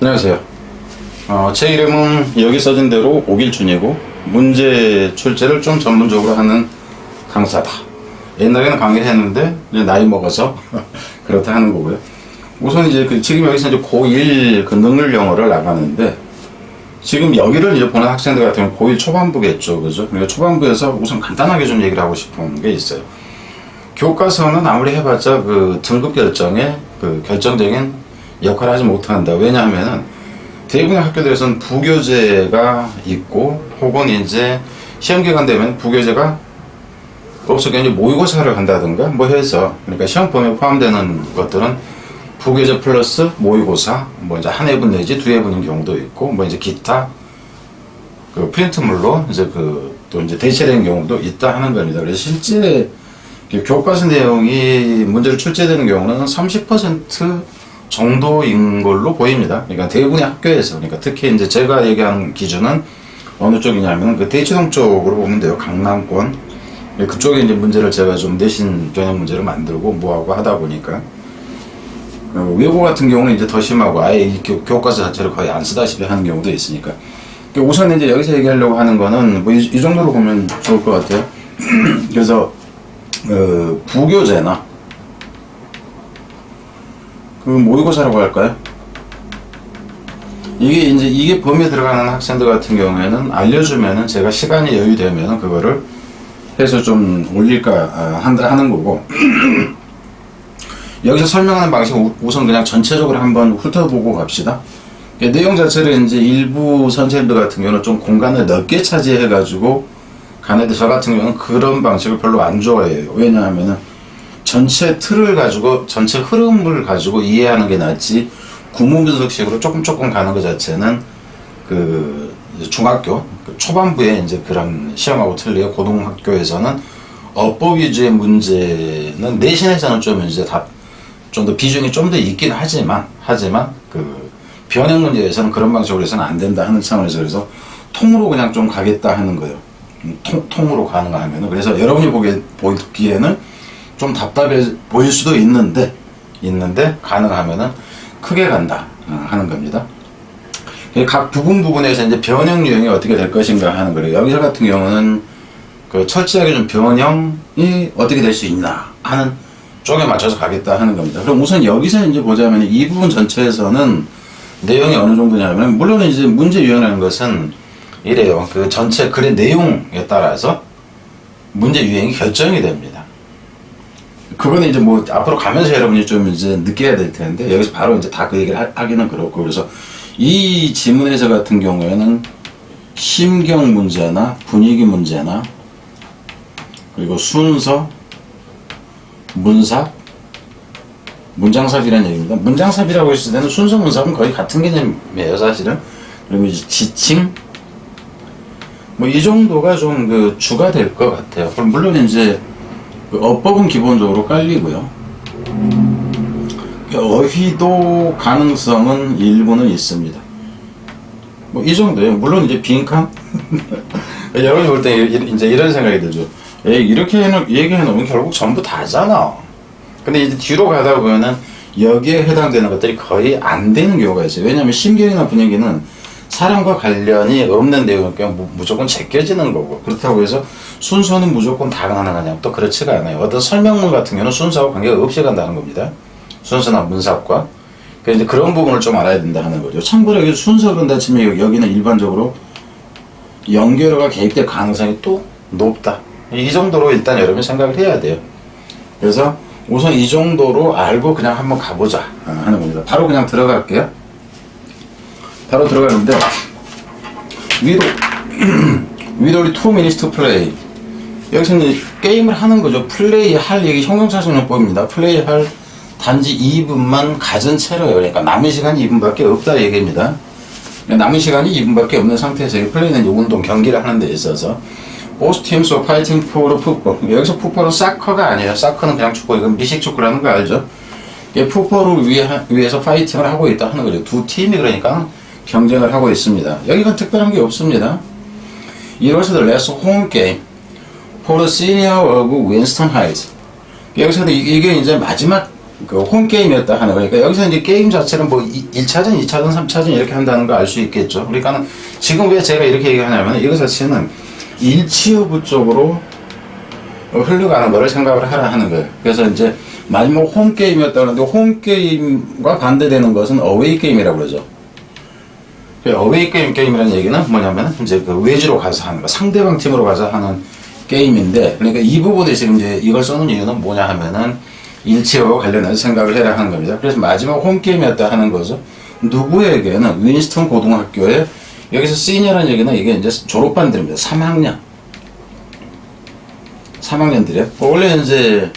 안녕하세요. 제 이름은 여기 써진 대로 오길준이고 문제 출제를 좀 전문적으로 하는 강사다. 옛날에는 강의를 했는데 이제 나이 먹어서 그렇다 하는 거고요. 우선 이제 지금 여기서 이제 고1 능률 영어를 나가는데 지금 여기를 이제 보는 학생들 같은 경우 고1 초반부겠죠, 그죠? 그러니까 초반부에서 우선 간단하게 좀 얘기를 하고 싶은 게 있어요. 교과서는 아무리 해봤자 등급 결정에 결정적인 역할을 하지 못한다. 왜냐하면은 대부분의 학교들에서는 부교재가 있고 혹은 이제 시험 기간 되면 부교재가 없어서 이제 모의고사를 한다든가 뭐 해서, 그러니까 시험 범위에 포함되는 것들은 부교재 플러스 모의고사 뭐 이제 한 회분 내지 두 회분인 경우도 있고 뭐 이제 기타 프린트물로 이제 또 이제 대체된 경우도 있다 하는 겁니다. 그래서 실제 교과서 내용이 문제로 출제되는 경우는 30% 정도인 걸로 보입니다. 그러니까 대부분의 학교에서, 그러니까 특히 이제 제가 얘기하는 기준은 어느 쪽이냐면 대치동 쪽으로 보면 돼요. 강남권. 그쪽에 이제 문제를 제가 좀 내신 전형 문제를 만들고 뭐하고 하다 보니까 외고 같은 경우는 이제 더 심하고 아예 이 교과서 자체를 거의 안 쓰다시피 하는 경우도 있으니까. 우선 이제 여기서 얘기하려고 하는 거는 뭐 이 정도로 보면 좋을 것 같아요. 그래서 부교재나 모의고사라고 할까요? 이게 범위에 들어가는 학생들 같은 경우에는 알려주면은 제가 시간이 여유되면은 그거를 해서 좀 올릴까 하는 거고. 여기서 설명하는 방식은 우선 그냥 전체적으로 한번 훑어보고 갑시다. 내용 자체를 이제 일부 선생님들 같은 경우는 좀 공간을 넓게 차지해가지고 가는데 저 같은 경우는 그런 방식을 별로 안 좋아해요. 왜냐하면은 전체 틀을 가지고 전체 흐름을 가지고 이해하는 게 낫지 구문 분석식으로 조금 가는 것 자체는 중학교 초반부에 이제 그런 시험하고 틀리게 고등학교에서는 어법 위주의 문제는 내신에서는 좀 이제 좀 더 비중이 좀 더 있긴 하지만 변형 문제에서는 그런 방식으로 해서는 안 된다 하는 차원에서 그래서 통으로 그냥 좀 가겠다 하는 거예요. 통으로 가능하면은. 그래서 여러분이 보기에는 좀 답답해 보일 수도 있는데 가능하면은 크게 간다 하는 겁니다. 각 부분에서 이제 변형 유형이 어떻게 될 것인가 하는 거예요. 여기서 같은 경우는 철저하게 좀 변형이 어떻게 될 수 있나 하는 쪽에 맞춰서 가겠다 하는 겁니다. 그럼 우선 여기서 이제 보자면 이 부분 전체에서는 내용이 어느 정도냐면, 물론 이제 문제 유형이라는 것은 이래요. 전체 글의 내용에 따라서 문제 유형이 결정이 됩니다. 그거는 이제 뭐 앞으로 가면서 여러분이 좀 이제 느껴야 될 텐데 여기서 바로 이제 다 그 얘기를 하기는 그렇고. 그래서 이 지문에서 같은 경우에는 심경 문제나 분위기 문제나 그리고 순서, 문삽, 문장삽이라는 얘기입니다. 문장삽이라고 했을 때는 순서, 문삽은 거의 같은 개념이에요, 사실은. 그리고 이제 지칭, 뭐 이 정도가 좀 주가 될 것 같아요. 그럼 물론 이제 어법은 기본적으로 깔리고요. 어휘도 가능성은 일부는 있습니다. 뭐 이 정도예요. 물론 이제 빈칸? 여러분이 볼 때 이제 이런 생각이 들죠. 이렇게 얘기해 놓으면 결국 전부 다잖아. 근데 이제 뒤로 가다 보면은 여기에 해당되는 것들이 거의 안 되는 경우가 있어요. 왜냐하면 심경이나 분위기는 사람과 관련이 없는 내용이니까 그냥 무조건 제껴지는 거고, 그렇다고 해서 순서는 무조건 다 가능하냐? 또 그렇지가 않아요. 어떤 설명문 같은 경우는 순서와 관계가 없이 간다는 겁니다. 순서나 문삽과. 그러니까 이제 그런 부분을 좀 알아야 된다 하는 거죠. 참고로 여기 순서 그런다 치면 여기는 일반적으로 연결어가 개입될 가능성이 또 높다. 이 정도로 일단 여러분이 생각을 해야 돼요. 그래서 우선 이 정도로 알고 그냥 한번 가보자 하는 겁니다. 바로 그냥 들어갈게요. 바로 들어가는데 with only 2 minutes to play. 여기서는 게임을 하는 거죠. 플레이할, 얘기 형용사순용법입니다. 플레이할 단지 2분만 가진 채로요. 그러니까 남은 시간이 2분밖에 없다 얘기입니다. 남은 시간이 2분밖에 없는 상태에서 플레이는 운동, 경기를 하는 데 있어서 Both teams are fighting for the football. 여기서 풋볼은 사커가 아니에요. 사커는 그냥 축구, 이건 미식축구라는 거 알죠? 풋볼을 위해서 파이팅을 하고 있다 하는 거죠. 두 팀이 그러니까 경쟁을 하고 있습니다. 여기가 특별한 게 없습니다. It was the last home game for the senior of Winston Heights. 여기서는 이게 이제 마지막 그 홈게임이었다 하는 거니까 여기서 이제 게임 자체는 뭐 1차전, 2차전, 3차전 이렇게 한다는 거 알 수 있겠죠. 그러니까는 지금 왜 제가 이렇게 얘기하냐면 이거 자체는 일치여부 쪽으로 흘러가는 거를 생각을 하라 하는 거예요. 그래서 이제 마지막 홈게임이었다 하는데 홈게임과 반대되는 것은 어웨이 게임이라고 그러죠. 어웨이 게임이라는 얘기는 뭐냐면 이제 그 외지로 가서 하는 거, 상대방 팀으로 가서 하는 게임인데, 그러니까 이 부분에 지금 이제 이걸 써놓은 이유는 뭐냐 하면은 일치와 관련해서 생각을 해야 하는 겁니다. 그래서 마지막 홈게임이었다 하는 거죠. 누구에게는 윈스턴 고등학교에 여기서 시니어라는 얘기는 이게 이제 졸업반들입니다. 3학년들이에요. 원래 이제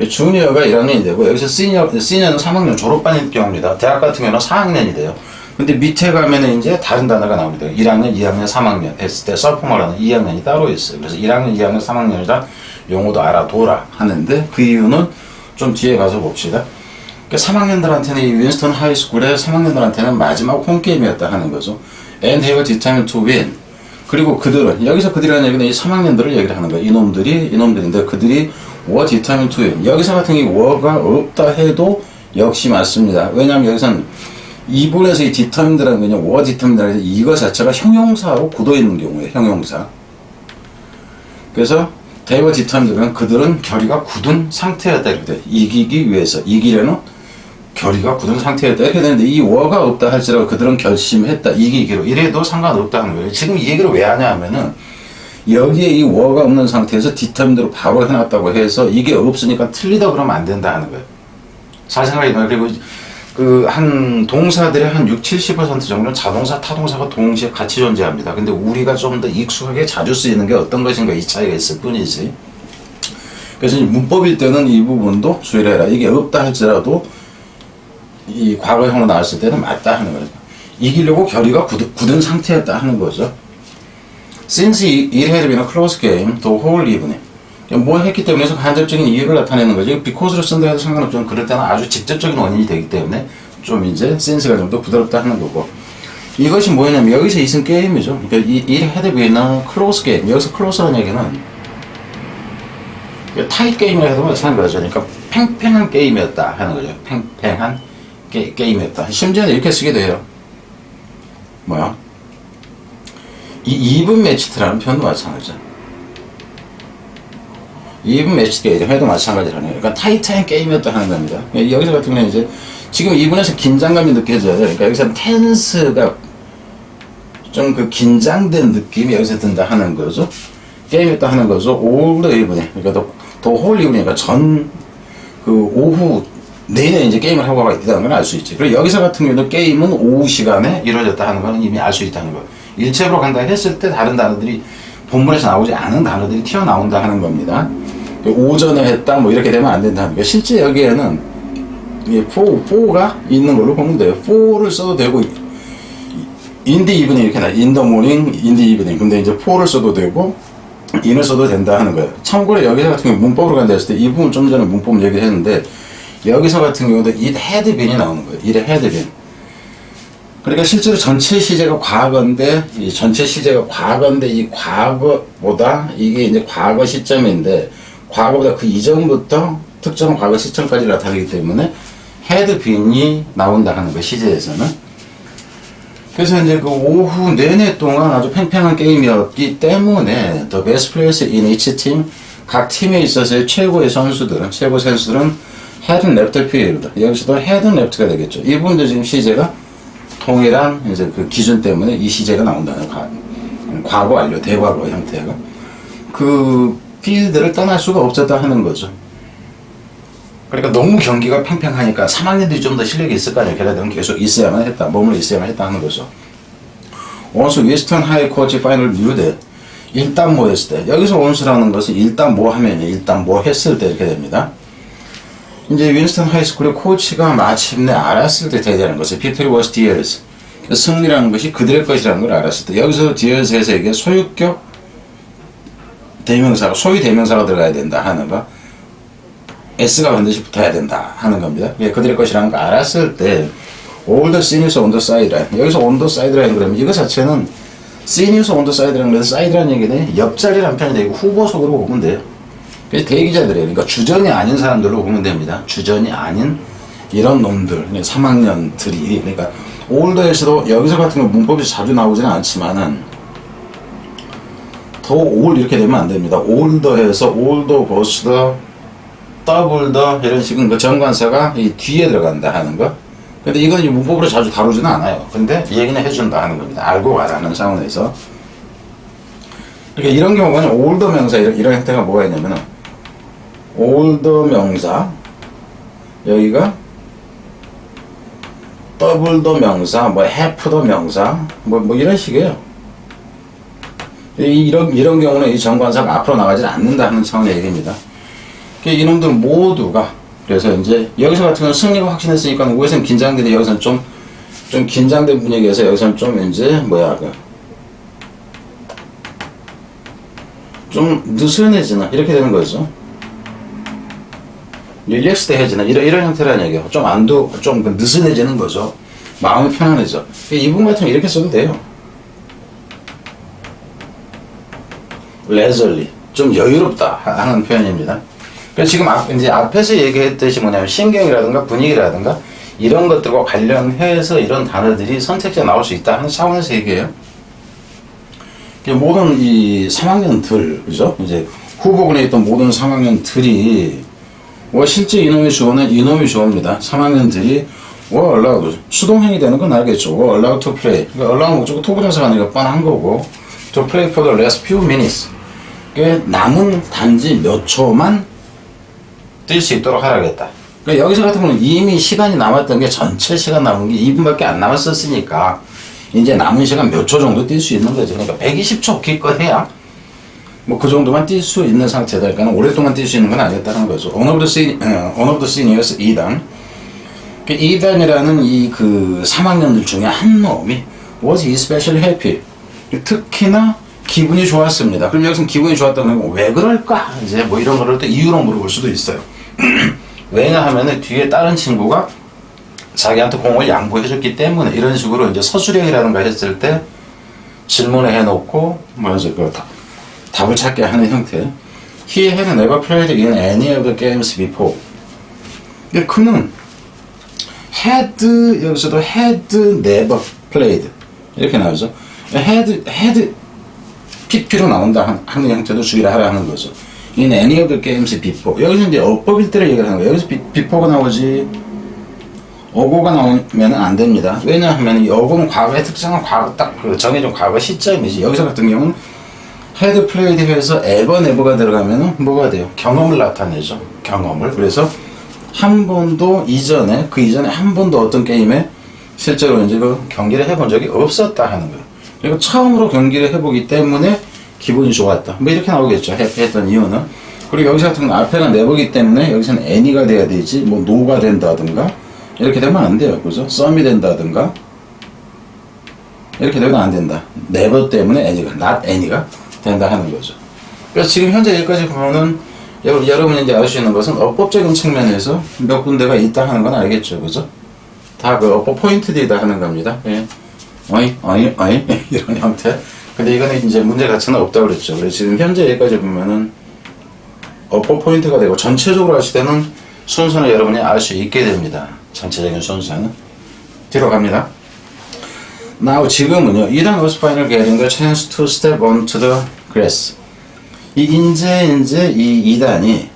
주니어가 1학년이 되고 여기서 시니어는 3학년 졸업반일 경우입니다. 대학 같은 경우는 4학년이 돼요. 근데 밑에 가면은 이제 다른 단어가 나옵니다. 1학년, 2학년, 3학년 했을 때 서포머라는 2학년이 따로 있어요. 그래서 1학년, 2학년, 3학년이란 용어도 알아둬라 하는데 그 이유는 좀 뒤에 가서 봅시다. 그러니까 3학년들한테는 이 윈스턴 하이스쿨의 3학년들한테는 마지막 홈게임이었다 하는 거죠. And they were determined to win. 그리고 그들은, 여기서 그들이라는 얘기는 이 3학년들을 얘기를 하는 거예요. 이놈들인데 그들이 were determined to win. 여기서 같은 이 were가 없다 해도 역시 맞습니다. 왜냐하면 여기서는 이분에서 이 determined라는 거는 were determined라는 이거 자체가 형용사로 굳어있는 경우에 형용사. 그래서 they were determined는 그들은 결의가 굳은 상태였다 이렇게 돼. 이기기 위해서, 이기려는 결의가 굳은 상태였다 이렇게 되는데 이 were가 없다 할지라도 그들은 결심했다 이기기로 이래도 상관없다 하는 거예요. 지금 이 얘기를 왜 하냐 하면은 여기에 이 were가 없는 상태에서 determined로 바로 해놨다고 해서 이게 없으니까 틀리다 그러면 안 된다 하는 거예요. 잘 생각해봐요. 그리고 그 한 동사들의 한 60-70% 정도는 자동사, 타동사가 동시에 같이 존재합니다. 근데 우리가 좀 더 익숙하게 자주 쓰이는 게 어떤 것인가 이 차이가 있을 뿐이지. 그래서 문법일 때는 이 부분도 주의를 해라. 이게 없다 할지라도 이 과거형으로 나왔을 때는 맞다 하는 거죠. 이기려고 결의가 굳은 상태였다 하는 거죠. Since it had been a close game the whole evening. 뭐 했기 때문에 해서 간접적인 이유를 나타내는 거죠. because로 쓴다 해도 상관없지만 그럴 때는 아주 직접적인 원인이 되기 때문에 좀 이제 sense가 좀 더 부드럽다 하는 거고. 이것이 뭐냐면 여기서 있은 게임이죠. 그러니까 it had been a close game. 여기서 close라는 얘기는 타이 게임이라 해도 마찬가지죠. 그러니까 팽팽한 게임이었다 하는 거죠. 팽팽한 게임이었다. 심지어는 이렇게 쓰기도 해요. 뭐야? 이 even matched라는 표현도 마찬가지죠. even matched가 해도 마찬가지라네요. 그러니까 타이트한 게임이었다 하는 겁니다. 여기서 같은 경우는 이제 지금 이분에서 긴장감이 느껴져요. 그러니까 여기서 텐스가 좀 그 긴장된 느낌이 여기서 든다 하는 거죠. 게임이었다 하는 거죠. all the evening. 그러니까 the whole evening. 그러니까 전 그 오후 내내 이제 게임을 하고 있다는 걸 알 수 있지. 그리고 여기서 같은 경우는 게임은 오후 시간에 이루어졌다 하는 건 이미 알 수 있다는 거예요. 일체로 간다 했을 때 다른 단어들이 본문에서 나오지 않은 단어들이 튀어나온다 하는 겁니다. 오전에 했다 뭐 이렇게 되면 안 된다는 거예요. 실제 여기에는 for가 있는 걸로 보면 돼요. for를 써도 되고 in the evening 이렇게 나 in the morning, in the evening. 근데 이제 for를 써도 되고 in을 써도 된다 하는 거예요. 참고로 여기서 같은 경우 문법으로 간다 했을 때 이 부분 좀 전에 문법 얘기했는데 여기서 같은 경우도 it had been이 나오는 거예요. it had been. 그러니까 실제로 전체 시제가 과거인데 이 전체 시제가 과거인데 이 과거보다 이게 이제 과거 시점인데 과거보다 그 이전부터 특정 과거 시점까지 나타나기 때문에 had been이 나온다 하는 거예요. 시제에서는. 그래서 이제 그 오후 내내 동안 아주 팽팽한 게임이었기 때문에 the best players in each team 각 팀에 있어서의 최고 선수들은 had left the field. 여기서도 had left가 되겠죠. 이 부분도 지금 시제가 동일한 이제 그 기준 때문에 이 시제가 나온다는 과거 완료, 대과거 형태가 그 필드를 떠날 수가 없었다 하는 거죠. 그러니까 너무 경기가 팽팽하니까 3학년들이 좀 더 실력이 있을 거 아니에요. 걔네들은 계속 있어야만 했다, 머물러 있어야만 했다 하는 거죠. 원수 윈스턴 하이 코치 파이널 뉴데 일단 뭐 했을 때 여기서 원수라는 것은 일단 뭐 하면 일단 뭐 했을 때 이렇게 됩니다. 이제 윈스턴 하이스쿨의 코치가 마침내 알았을 때 되는 것은 victory was theirs. 승리라는 것이 그들의 것이라는 걸 알았을 때 여기서 theirs에서 이게 소유격 대명사가 소유 대명사가 들어가야 된다 하는 거 S가 반드시 붙어야 된다 하는 겁니다. 그들의 것이라는 걸 알았을 때 all the seniors on the sideline 여기서 on the sideline 그러면 이거 자체는 seniors on the sideline이라는 사이드라는 얘기는 옆자리라는 표현이 되고 후보석으로 보면 돼요. 대기자들이에요. 그러니까 주전이 아닌 사람들로 보면 됩니다. 주전이 아닌 이런 놈들, 3학년들이, 그러니까 올더에서도 여기서 같은 거 문법이 자주 나오지는 않지만은 더 올 이렇게 되면 안 됩니다. 올더해서 올더 버스더 더블더 이런 식은 그 정관사가 이 뒤에 들어간다 하는 거. 근데 이건 문법으로 자주 다루지는 않아요. 근데 얘기는 해준다 하는 겁니다. 알고 가라는 차원에서. 그러니까 이런 경우는 올더 명사 이런 형태가 뭐가 있냐면은 올더 명사 여기가 더블더 명사 뭐 해프더 명사 뭐 이런 식이에요. 이런 경우는 이 정관사가 앞으로 나가지 않는다 하는 차원의 얘기입니다. 이놈들 모두가 그래서 이제 여기서 같은 경우는 승리가 확신했으니까 위에서는 긴장되는데 여기서는 좀 긴장된 분위기에서 여기서는 좀 이제 좀 느슨해지나 이렇게 되는 거죠. 릴렉스해지나 이런 형태라는 얘기예요. 좀 느슨해지는 거죠. 마음이 편안해져. 이 부분 같은 거 이렇게 써도 돼요. 레저리 좀 여유롭다 하는 표현입니다. 그래서 지금 이제 앞에서 얘기했듯이 뭐냐면 신경이라든가 분위기라든가 이런 것들과 관련해서 이런 단어들이 선택지에 나올 수 있다 하는 차원에서 얘기해요. 모든 이 3학년들, 그죠? 이제 후보군에 있던 모든 3학년들이 실제 이놈의 주어는 이놈의 주어입니다. 3학년들이 were allowed, 수동행이 되는 건 알겠죠. were allowed to play. 그러니까 allow 목적어 토부정사가 아니라 뻔한 거고 to play for the last few minutes. 남은 단지 몇 초만 뛸 수 있도록 하라겠다. 그러니까 여기서 같은 경우는 이미 시간이 남았던 게 전체 시간 남은 게 2분밖에 안 남았었으니까 이제 남은 시간 몇 초 정도 뛸 수 있는 거죠. 그러니까 120초 기껏 해야 뭐 그 정도만 뛸 수 있는 상태다. 그러니까 오랫동안 뛸 수 있는 건 아니었다는 거죠. One of the seniors 2단. 2단이라는 이 그 3학년들 중에 한 놈이 was especially happy. 특히나 기분이 좋았습니다. 그럼 여기서 기분이 좋았다는 건 왜 그럴까? 이제 뭐 이런 거를 또 이유로 물어볼 수도 있어요. 왜냐하면은 뒤에 다른 친구가 자기한테 공을 양보해줬기 때문에 이런 식으로 이제 서술형이라든가 했을 때 질문을 해놓고 답을 찾게 하는 형태. He had never played in any of the games before. 그는 had 여기서도 had never played 이렇게 나오죠. had PP로 나온다 하는 형태도 주의를 하라 하는 거죠. In any of the games before. 여기서 이제 어법일 때를 얘기를 하는 거예요. 여기서 before가 나오지 어고가 나오면 안 됩니다. 왜냐하면 이 어고는 과거의 특정한 딱 정해진 과거 시점이지. 여기서 같은 경우는 had played 해서 ever never가 들어가면 뭐가 돼요? 경험을 나타내죠. 경험을. 그래서 한 번도 그 이전에 한 번도 어떤 게임에 실제로 이제 그 경기를 해본 적이 없었다 하는 거예요. 그리고 처음으로 경기를 해보기 때문에 기분이 좋았다. 뭐 이렇게 나오겠죠. 했던 이유는. 그리고 여기서 같은 건 앞에가 never기 때문에 여기서는 any가 돼야 되지, 뭐 no가 된다든가 이렇게 되면 안 돼요. 그죠? some이 된다든가 이렇게 되면 안 된다. never 때문에 not any가 된다 하는 거죠. 그래서 지금 현재 여기까지 보면은 여러분이 이제 알 수 있는 것은 어법적인 측면에서 몇 군데가 있다 하는 건 알겠죠. 그죠? 다 그 어법 포인트들이다 하는 겁니다. 예. 이런 형태. 근데 이거는 이제 문제 가치는 없다고 그랬죠. 그래서 지금 현재 여기까지 보면은 어법 포인트가 되고 전체적으로 하실 때는 순서는 여러분이 알 수 있게 됩니다. 전체적인 순서는. 뒤로 갑니다. Now 지금은요. 이단 was final getting the chance to step onto the grass. 이제 이 2단이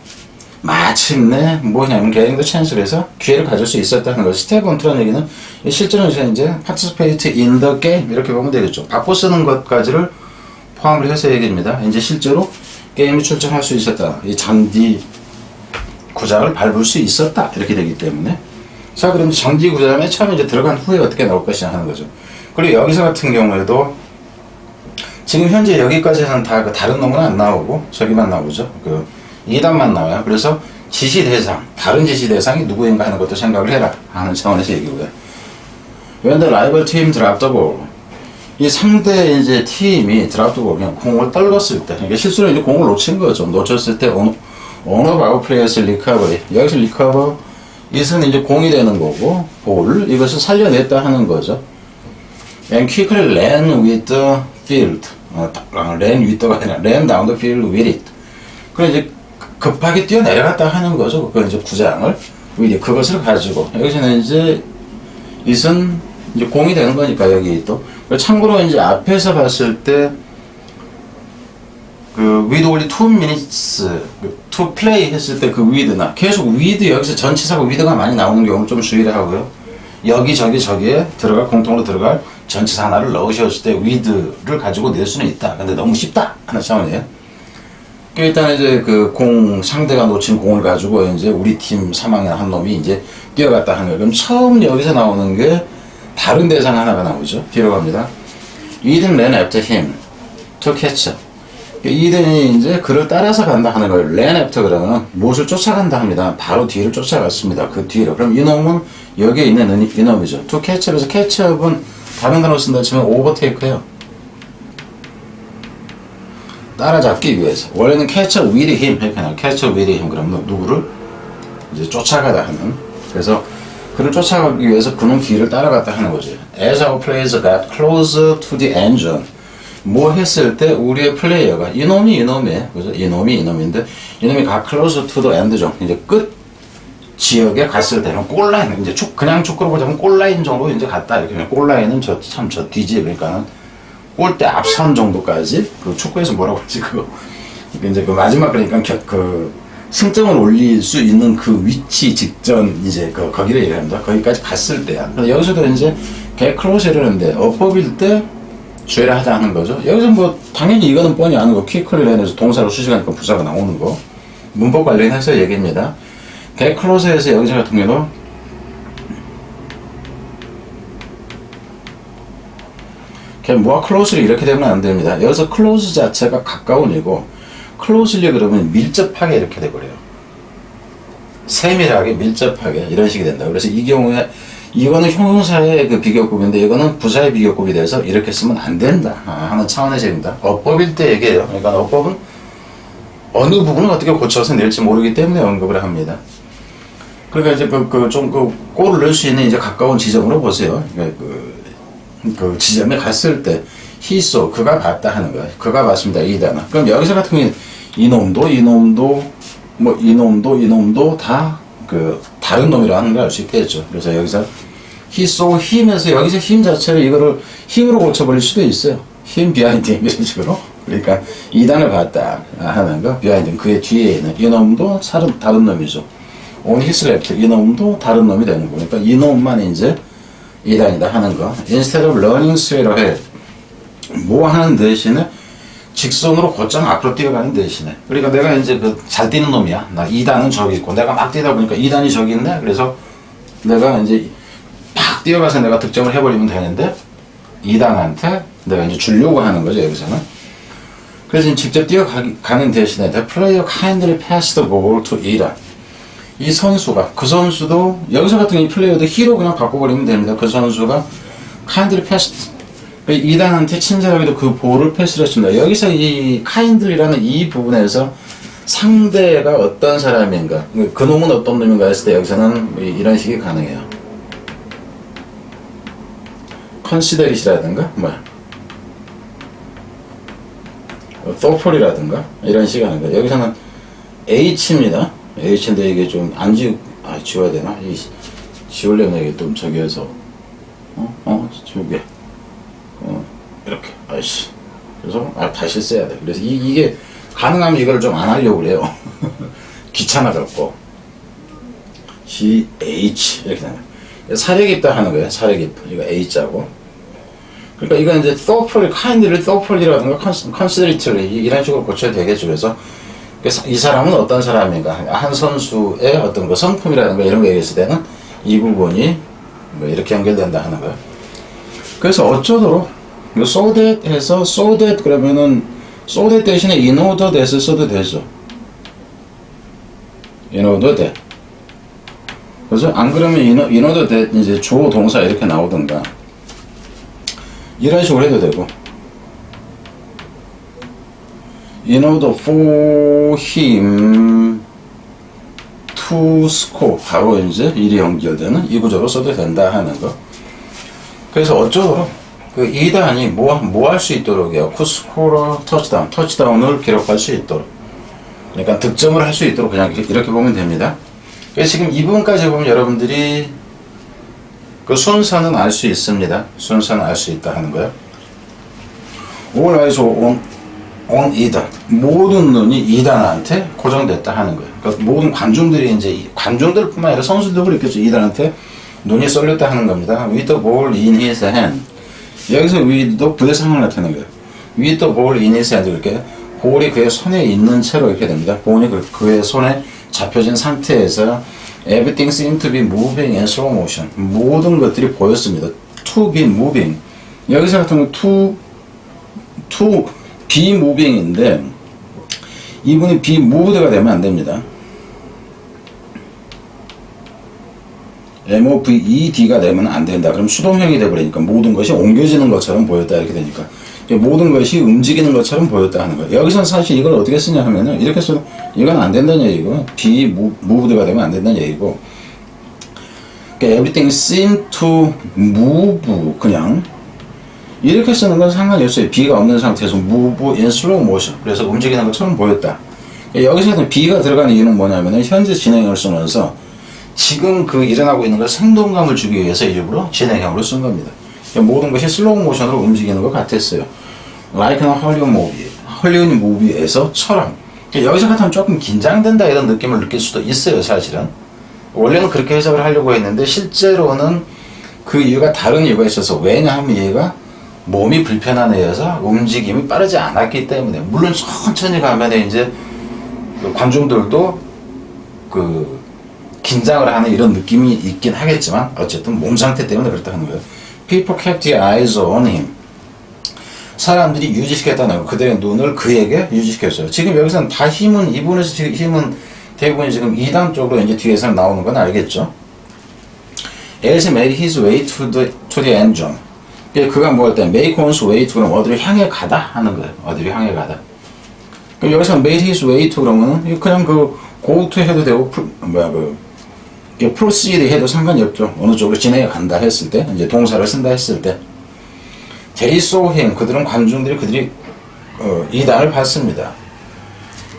마침내 뭐냐면 getting the chance를 해서 기회를 가질 수 있었다는 거. step onto라는 얘기는 실제로 이제 participate in the game 이렇게 보면 되겠죠. 바꿔 쓰는 것까지를 포함을 해서 얘기입니다. 이제 실제로 게임에 출전할 수 있었다. 이 잔디 구장을 밟을 수 있었다. 이렇게 되기 때문에. 자, 그럼 잔디 구장에 처음에 이제 들어간 후에 어떻게 나올 것이냐 하는 거죠. 그리고 여기서 같은 경우에도 지금 현재 여기까지는 다 그 다른 놈은 안 나오고 저기만 나오죠. 그 2단만 나와요. 그래서 지시 대상, 다른 지시 대상이 누구인가 하는 것도 생각을 해라 하는 차원에서 얘기고요. When the rival team dropped the ball. 이 상대 이제 팀이 drop the ball, 그냥 공을 떨궜을 때, 그러니까 실수로 이제 공을 놓친 거죠. 놓쳤을 때 one of our players recovery. 여기서 recover, 이것은 이제 공이 되는 거고, ball, 이것을 살려냈다 하는 거죠. And quickly ran with the field. ran with the가 아니라 ran down the field with it. 그래 이제 급하게 뛰어내려갔다 하는 거죠. 그 이제 구장을. 이제 그것을 가지고 여기서는 이제 이선 이제 공이 되는 거니까 여기 또. 참고로 이제 앞에서 봤을 때 그 with only 2 minutes to play 했을 때 그 with나 계속 with 여기서 전치사가 with가 많이 나오는 경우는 좀 주의를 하고요. 여기저기 저기에 공통으로 들어갈 전치사 하나를 넣으셨을 때 with를 가지고 낼 수는 있다. 근데 너무 쉽다 하는 차원이에요. 일단 이제 그 상대가 놓친 공을 가지고 이제 우리 팀 3학년 한 놈이 이제 뛰어갔다 하는 거예요. 그럼 처음 여기서 나오는 게 다른 대상 하나가 나오죠. 뒤로 갑니다. Eden ran after him to catch. 이든이 이제 그를 따라서 간다 하는 거예요. ran after 그러면 무엇을 쫓아간다 합니다. 바로 뒤를 쫓아갔습니다. 그 뒤로. 그럼 이놈은 여기에 있는 이놈이죠. to catchup에서 catchup은 다른 단어 쓴다 치면 overtake예요. 따라잡기 위해서. 원래는 catch up with him 이렇게 나와요. catch up with him 그러면 누구를 이제 쫓아가다 하는. 그래서 그를 쫓아가기 위해서 그놈 뒤를 따라갔다 하는 거죠. As our players got closer to the engine. 뭐 했을 때 우리의 플레이어가 이놈이에요. 그죠? 이놈인데 이놈이 got closer to the end zone. 이제 끝 지역에 갔을 때는 골라인 이제 그냥 축구로 보자면 골라인 정도 이제 갔다 이렇게. 골라인은 저 뒤지 그러니까는 골대 앞선 정도까지 그 축구에서 뭐라고 하지 그거 이제 그 마지막 그러니까 그 승점을 올릴 수 있는 그 위치 직전 이제 거기를 얘기합니다. 거기까지 갔을 때야. 근데 여기서도 이제 개클로스를 하는데 어법일 때 주의를 하자 하는 거죠. 여기서 뭐 당연히 이거는 뻔히 아는 거 퀵클리랜에서 동사로 수식하니까 부사가 나오는 거 문법 관련해서 얘기입니다. 개클로스에서 여기서 같은 경우는 뭐가 closely 이렇게 되면 안 됩니다. 여기서 close 자체가 가까운이고 closely 그러면 밀접하게 이렇게 돼버려요. 세밀하게 밀접하게 이런 식이 된다. 그래서 이 경우에 이거는 형용사의 그 비교급인데 이거는 부사의 비교급이 돼서 이렇게 쓰면 안 된다 하는 차원에서 입니다. 어법일 때 얘기해요. 그러니까 어법은 어느 부분을 어떻게 고쳐서 낼지 모르기 때문에 언급을 합니다. 그러니까 이제 골을 넣을 수 있는 이제 가까운 지점으로 보세요. 그 지점에 갔을 때 he saw 그가 봤다 하는 거예요. 그가 봤습니다. 이 단어. 그럼 여기서 같은 경우는 이놈도 다 그 다른 놈이라 하는 걸 알 수 있겠죠. 그래서 여기서 he saw him에서 여기서 him 자체를 이거를 힘으로 고쳐버릴 수도 있어요. him behind him 이런 식으로. 그러니까 이 단을 봤다 하는 거. behind 그의 뒤에 있는 이놈도 다른 놈이죠. on his left 이놈도 다른 놈이 되는 거니까 이놈만 이제 이단이다 하는 거. instead of running straight ahead 뭐 하는 대신에 직선으로 곧장 앞으로 뛰어가는 대신에. 그러니까 내가 이제 잘 뛰는 놈이야. 나 2단은 저기 있고 내가 막 뛰다 보니까 2단이 저기 있네. 그래서 내가 이제 팍 뛰어가서 내가 득점을 해버리면 되는데 2단한테 내가 이제 주려고 하는 거죠 여기서는. 그래서 직접 뛰어가는 대신에 the player kindly passed the ball to 2단. 이 선수가 그 선수도 여기서 같은 이 플레이어도 히로 그냥 바꿔버리면 됩니다. 그 선수가 kindly passed 2단한테 친절하게도 그 볼을 패스를 했습니다. 여기서 이 kindly라는 이 부분에서 상대가 어떤 사람인가 그 놈은 어떤 놈인가 했을 때 여기서는 이런 식이 가능해요. considerat이라든가 thoughtful이라든가 이런 식이 가능해요. 여기서는 H입니다. H인데 이게 좀 안 지워야 되나? 지우려면 이게 좀 저기에서 지우게 이렇게 그래서 다시 써야 돼. 그래서 이게 가능하면 이걸 좀 안 하려고 그래요. 귀찮아갖고 GH 이렇게 되는 사려 깊다 하는 거예요. 사려 깊 이거 H자고. 그러니까 이건 이제 thoughtful, kindly, thoughtful이라든가 considerately 이런 식으로 고쳐야 되겠죠. 그래서 이 사람은 어떤 사람인가 한 선수의 어떤 그 성품이라든가 이런 거 얘기했을 때는 이 부분이 뭐 이렇게 연결된다 하는 거예요. 그래서 어쩌도록 so that 해서 so that 그러면은 so that 대신에 in order that을 써도 되죠. in order that. 그래서 안 그러면 in order that 이제 조 동사 이렇게 나오든가 이런 식으로 해도 되고 in order for him to score 바로 이제 일이 연결되는 이 구조로 써도 된다 하는 거. 그래서 어쩌도록 그 2단이 뭐 할 수 있도록이요. could score a touchdown, 터치다운을 기록할 수 있도록. 그러니까 득점을 할 수 있도록 그냥 이렇게 보면 됩니다. 그래서 지금 이 부분까지 보면 여러분들이 그 순서는 알 수 있습니다. 순서는 알 수 있다 하는 거예요. All eyes on Eden. 모든 눈이 이단한테 고정됐다 하는 거예요. 그러니까 모든 관중들이 이제 관중들뿐만 아니라 선수들도 그렇겠죠. 이단한테 눈이 쏠렸다 하는 겁니다. With the ball in his hand. 여기서 with도 부대 상황을 나타내는 거예요. With the ball in his hand. 이렇게 볼이 그의 손에 있는 채로 이렇게 됩니다. 볼이 그의 손에 잡혀진 상태에서 everything seemed to be moving in slow motion. 모든 것들이 보였습니다. To be moving. 여기서 같은 경우 to be moving인데 이분이 be moved가 되면 안 됩니다. moved가 되면 안 된다. 그럼 수동형이 되버리니까 모든 것이 옮겨지는 것처럼 보였다 이렇게 되니까 모든 것이 움직이는 것처럼 보였다 하는 거예요. 여기서 사실 이걸 어떻게 쓰냐 하면은 이렇게 써도 이건 안 된다는 얘기고 be moved가 되면 안 된다는 얘기고 그러니까 everything seemed to move 그냥 이렇게 쓰는 건 상관이 없어요. be가 없는 상태에서 move in slow motion 그래서 움직이는 것처럼 보였다. 여기서는 be가 들어가는 이유는 뭐냐면은 현재 진행형을 쓰면서 지금 그 일어나고 있는 걸 생동감을 주기 위해서 일부러 진행형으로 쓴 겁니다. 모든 것이 슬로우 모션으로 움직이는 것 같았어요. Like a Hollywood movie. 헐리우드 무비에서처럼. 여기서 같으면 조금 긴장된다 이런 느낌을 느낄 수도 있어요, 사실은. 원래는 그렇게 해석을 하려고 했는데 실제로는 그 이유가 다른 이유가 있어서 왜냐하면 얘가 몸이 불편한 애여서 움직임이 빠르지 않았기 때문에 물론 천천히 가면 이제 그 관중들도 그 긴장을 하는 이런 느낌이 있긴 하겠지만 어쨌든 몸 상태 때문에 그렇다 하는 거예요. People kept their eyes on him. 사람들이 유지시켰다는 거. 그들의 눈을 그에게 유지시켰어요. 지금 여기서는 다 힘은 이분에서 지금 힘은 대부분 지금 2단 쪽으로 이제 뒤에서 나오는 건 알겠죠. As made his way to the end zone. 그가 뭐 할 때 make one's way to 그러면 어디를 향해 가다 하는 거예요. 어디를 향해 가다. 그럼 여기서 made his way to 그러면은 그냥 그 go to 해도 되고 proceed 해도 상관이 없죠. 어느 쪽으로 진행해 간다 했을 때, 이제 동사를 쓴다 했을 때. They saw him. 그들은 관중들이 그들이 이단을 봤습니다.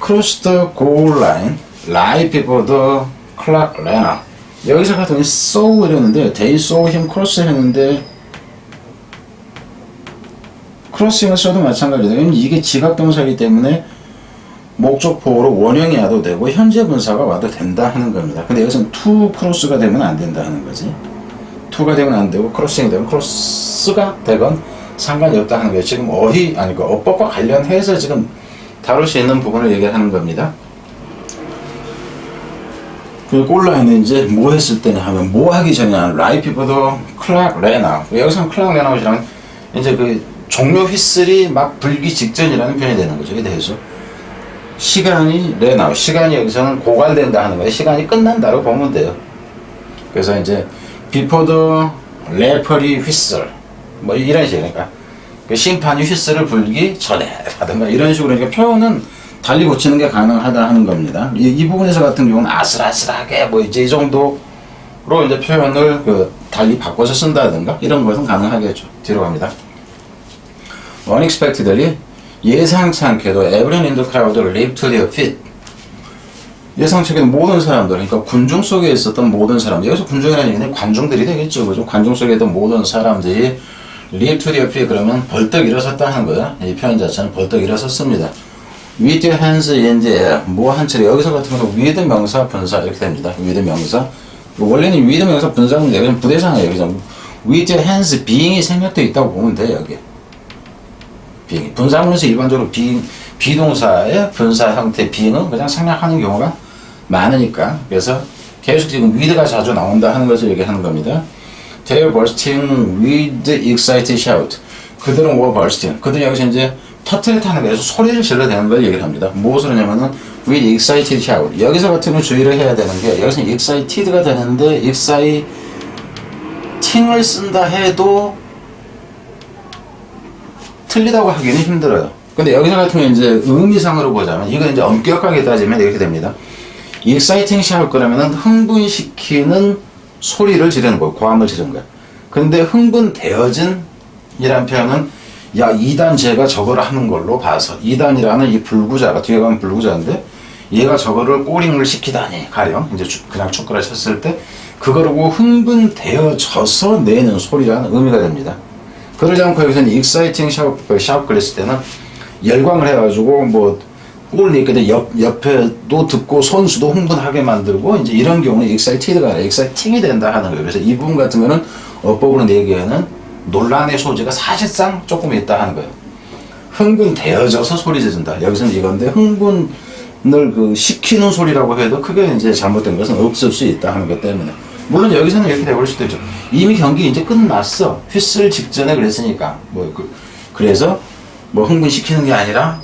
Cross the goal line, right before the clock ran out. 여기서 같은 saw 이랬는데, they saw him cross 했는데, crossing을 써도 마찬가지다. 이게 지각동사이기 때문에 목적보호로 원형이 와도 되고 현재 분사가 와도 된다 하는 겁니다. 근데 여기서는 to cross가 되면 안 된다 하는 거지. to가 되면 안 되고 crossing이 되면 cross가 되건 상관이 없다 하는 거예요. 지금 어법과 관련해서 지금 다룰 수 있는 부분을 얘기하는 겁니다. 그 골라인은 이제 뭐 했을 때냐 하면 뭐 하기 전에 right before the clock ran out. 여기서는 clock ran out이랑 이제 그 종료 휘슬이 막 불기 직전이라는 표현이 되는 거죠. 이에 대해서 시간이 ran out. 시간이 여기서는 고갈된다 하는 거예요. 시간이 끝난다고 보면 돼요. 그래서 이제 before the referee whistle 뭐 이런 식이니까 그 심판이 휘슬을 불기 전에 하든가 이런 식으로 그러니까 표현은 달리 고치는 게 가능하다 하는 겁니다. 이 부분에서 같은 경우는 아슬아슬하게 뭐 이제 이 정도로 이제 표현을 그 달리 바꿔서 쓴다든가 이런 것은 가능하겠죠. 뒤로 갑니다. Unexpectedly 예상치 않게도 everyone in the crowd leaped to their feet. 예상치 않게도 모든 사람들, 그러니까 군중 속에 있었던 모든 사람들, 여기서 군중이라는 얘기는 관중들이 되겠죠, 그죠? 관중 속에 있던 모든 사람들이 leaped to their feet 그러면 벌떡 일어섰다 하는 거야. 이 표현 자체는 벌떡 일어섰습니다. With their hands in the air, 뭐 한 차례 여기서 같은 경우는 with 명사 분사 이렇게 됩니다. with 명사. 원래는 with 명사 분사는 여기서 부대상이에요. 여기서 with their hands being이 생략되어 있다고 보면 돼요, 여기. being. 분사문에서 일반적으로 비동사의 분사 형태 being은 그냥 생략하는 경우가 많으니까 그래서 계속 지금 with가 자주 나온다 하는 것을 얘기하는 겁니다. They were bursting with excited shout. 그들은 were bursting. 그들은 여기서 이제 터트렸다는 거에서 소리를 질러대는 걸 얘기를 합니다. 무엇을 하냐면은 with excited shout. 여기서 같은 경우 주의를 해야 되는 게 여기서 excited가 되는데 exciting을 쓴다 해도 틀리다고 하기는 힘들어요. 근데 여기서 같은 경우 이제 의미상으로 보자면 이건 이제 엄격하게 따지면 이렇게 됩니다. exciting shout 그러면은 흥분시키는 소리를 지르는 거고 고함을 지르는 거야. 근데 흥분되어진 이란 표현은 야 2단 제가 저걸 하는 걸로 봐서 2단이라는 이 불구자가 뒤에 가면 불구자인데 얘가 저거를 꼬링을 시키다니 가령 이제 그냥 축구를 쳤을 때 그거를 보고 흥분되어져서 내는 소리라는 의미가 됩니다. 그러지 않고 여기서는 exciting 샤워 그랬을 때는 열광을 해가지고 뭐 골을 넣게 돼 옆에도 듣고 선수도 흥분하게 만들고 이제 이런 경우는 excited가 아니라 exciting이 된다 하는 거예요. 그래서 이 부분 같은 거는 어법으로 내기에는 논란의 소지가 사실상 조금 있다 하는 거예요. 흥분되어져서 소리 지른다. 여기서는 이건데 흥분을 그 시키는 소리라고 해도 크게 이제 잘못된 것은 없을 수 있다 하는 것 때문에 물론 여기서는 이렇게 되버릴 수도 있죠. 이미 경기 이제 끝났어. 휘슬 직전에 그랬으니까 그래서 뭐 흥분시키는 게 아니라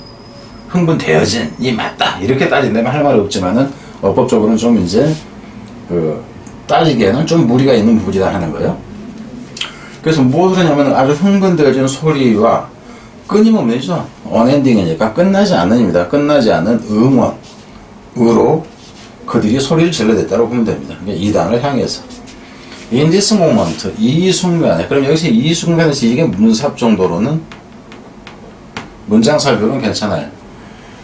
흥분되어진이 맞다 이렇게 따진다면 할 말 없지만은 어법적으로는 좀 이제 그 따지기에는 좀 무리가 있는 부분이다 하는 거예요. 그래서 무엇을 하냐면 아주 흥분되어지는 소리와 끊임없이죠. 언엔딩이니까 끝나지 않는입니다. 끝나지 않는 응원으로 그들이 소리를 질러댔다고 보면 됩니다. 이 단을 향해서 in this moment 이 순간에 그럼 여기서 이 순간에서 이게 문삽 정도로는 문장 살펴는 괜찮아요.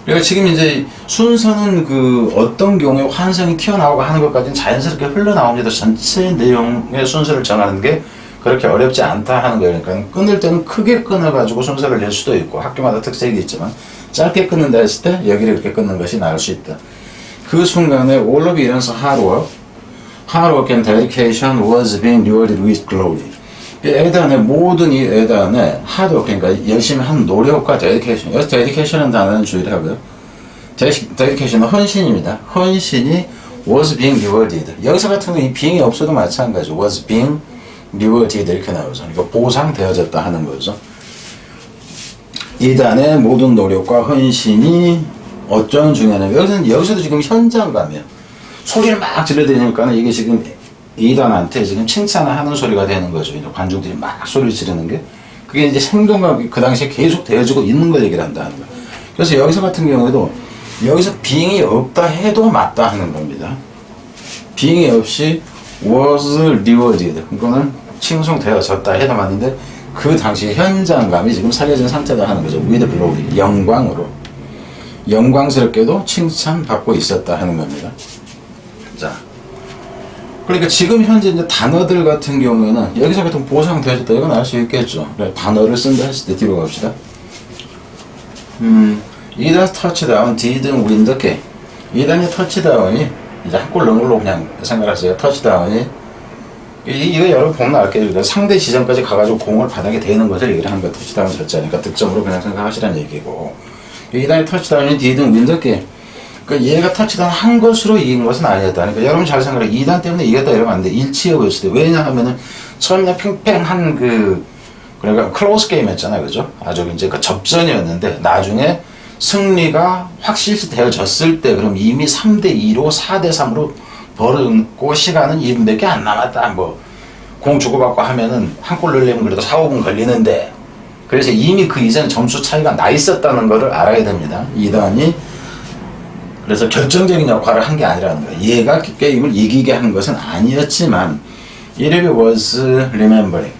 그러니까 지금 이제 순서는 그 어떤 경우에 환상이 튀어나오고 하는 것까지는 자연스럽게 흘러나옵니다. 전체 내용의 순서를 정하는 게 그렇게 어렵지 않다 하는 거예요. 그러니까 끊을 때는 크게 끊어가지고 순서를 낼 수도 있고 학교마다 특색이 있지만 짧게 끊는다 했을 때 여기를 이렇게 끊는 것이 나을 수 있다. 그 순간에 all of 이런서 hard work and dedication was being rewarded with glory. 에단의 모든 이 에단의 hard work 그러니까 열심히 한 노력과 dedication. 여기서 dedication은 단어는 주의를 하고요. dedication은 헌신입니다. 헌신이 was being rewarded. 여기서 같은 경우 이 being이 없어도 마찬가지죠. was being rewarded 이렇게 나오죠. 그러니까 보상되어졌다 하는 거죠. 이단의 모든 노력과 헌신이 어쩌면 중요하냐면 여기서도 지금 현장감이에요. 소리를 막 질러대니까 이게 지금 이단한테 지금 칭찬을 하는 소리가 되는 거죠. 이제 관중들이 막 소리를 지르는 게 그게 이제 생동감이 그 당시에 계속 되어지고 있는 걸 얘기를 한다는 거예요. 그래서 여기서 같은 경우에도 여기서 being이 없다 해도 맞다 하는 겁니다. being이 없이 was rewarded 그거는 칭송되어졌다 해도 맞는데 그 당시 현장감이 지금 살려진 상태다 하는 거죠. with glory 영광으로 영광스럽게도 칭찬받고 있었다 하는 겁니다. 자, 그러니까 지금 현재 이제 단어들 같은 경우에는 여기서 같은 보상되어졌다 이건 알 수 있겠죠. 단어를 쓴다 했을 때 뒤로 갑시다. 이단 터치다운 didn't win the game. 이단의 터치다운이 이제 한 골 넣은 걸로 그냥 생각하세요. 터치다운이 이거 여러분 보면 알게요. 상대 지점까지 가가지고 공을 바닥에 대는 것을 얘기를 하는 거예요. 터치다운 졌자니까 득점으로 그냥 생각하시라는 얘기고 이단의 터치다운이 didn't win the game. 그러니까 얘가 터치다운 한 것으로 이긴 것은 아니었다. 그러니까 여러분 잘 생각해. 2단 때문에 이겼다 이러면 안 돼. 일치해 보였을 때. 왜냐하면은 처음에 팽팽한 그러니까 클로스 게임이었잖아요. 그죠? 아주 이제 그 접전이었는데 나중에 승리가 확실시 되어졌을 때 그럼 이미 3대2로 4대3으로 벌었고 시간은 2분밖에 안 남았다. 공 주고받고 하면은 한 골 넣으려면 그래도 4, 5분 걸리는데 그래서 이미 그 이전 점수 차이가 나 있었다는 것을 알아야 됩니다. 2단이 그래서 결정적인 역할을 한 게 아니라는 거예요. 얘가 게임을 이기게 한 것은 아니었지만 it was remembering.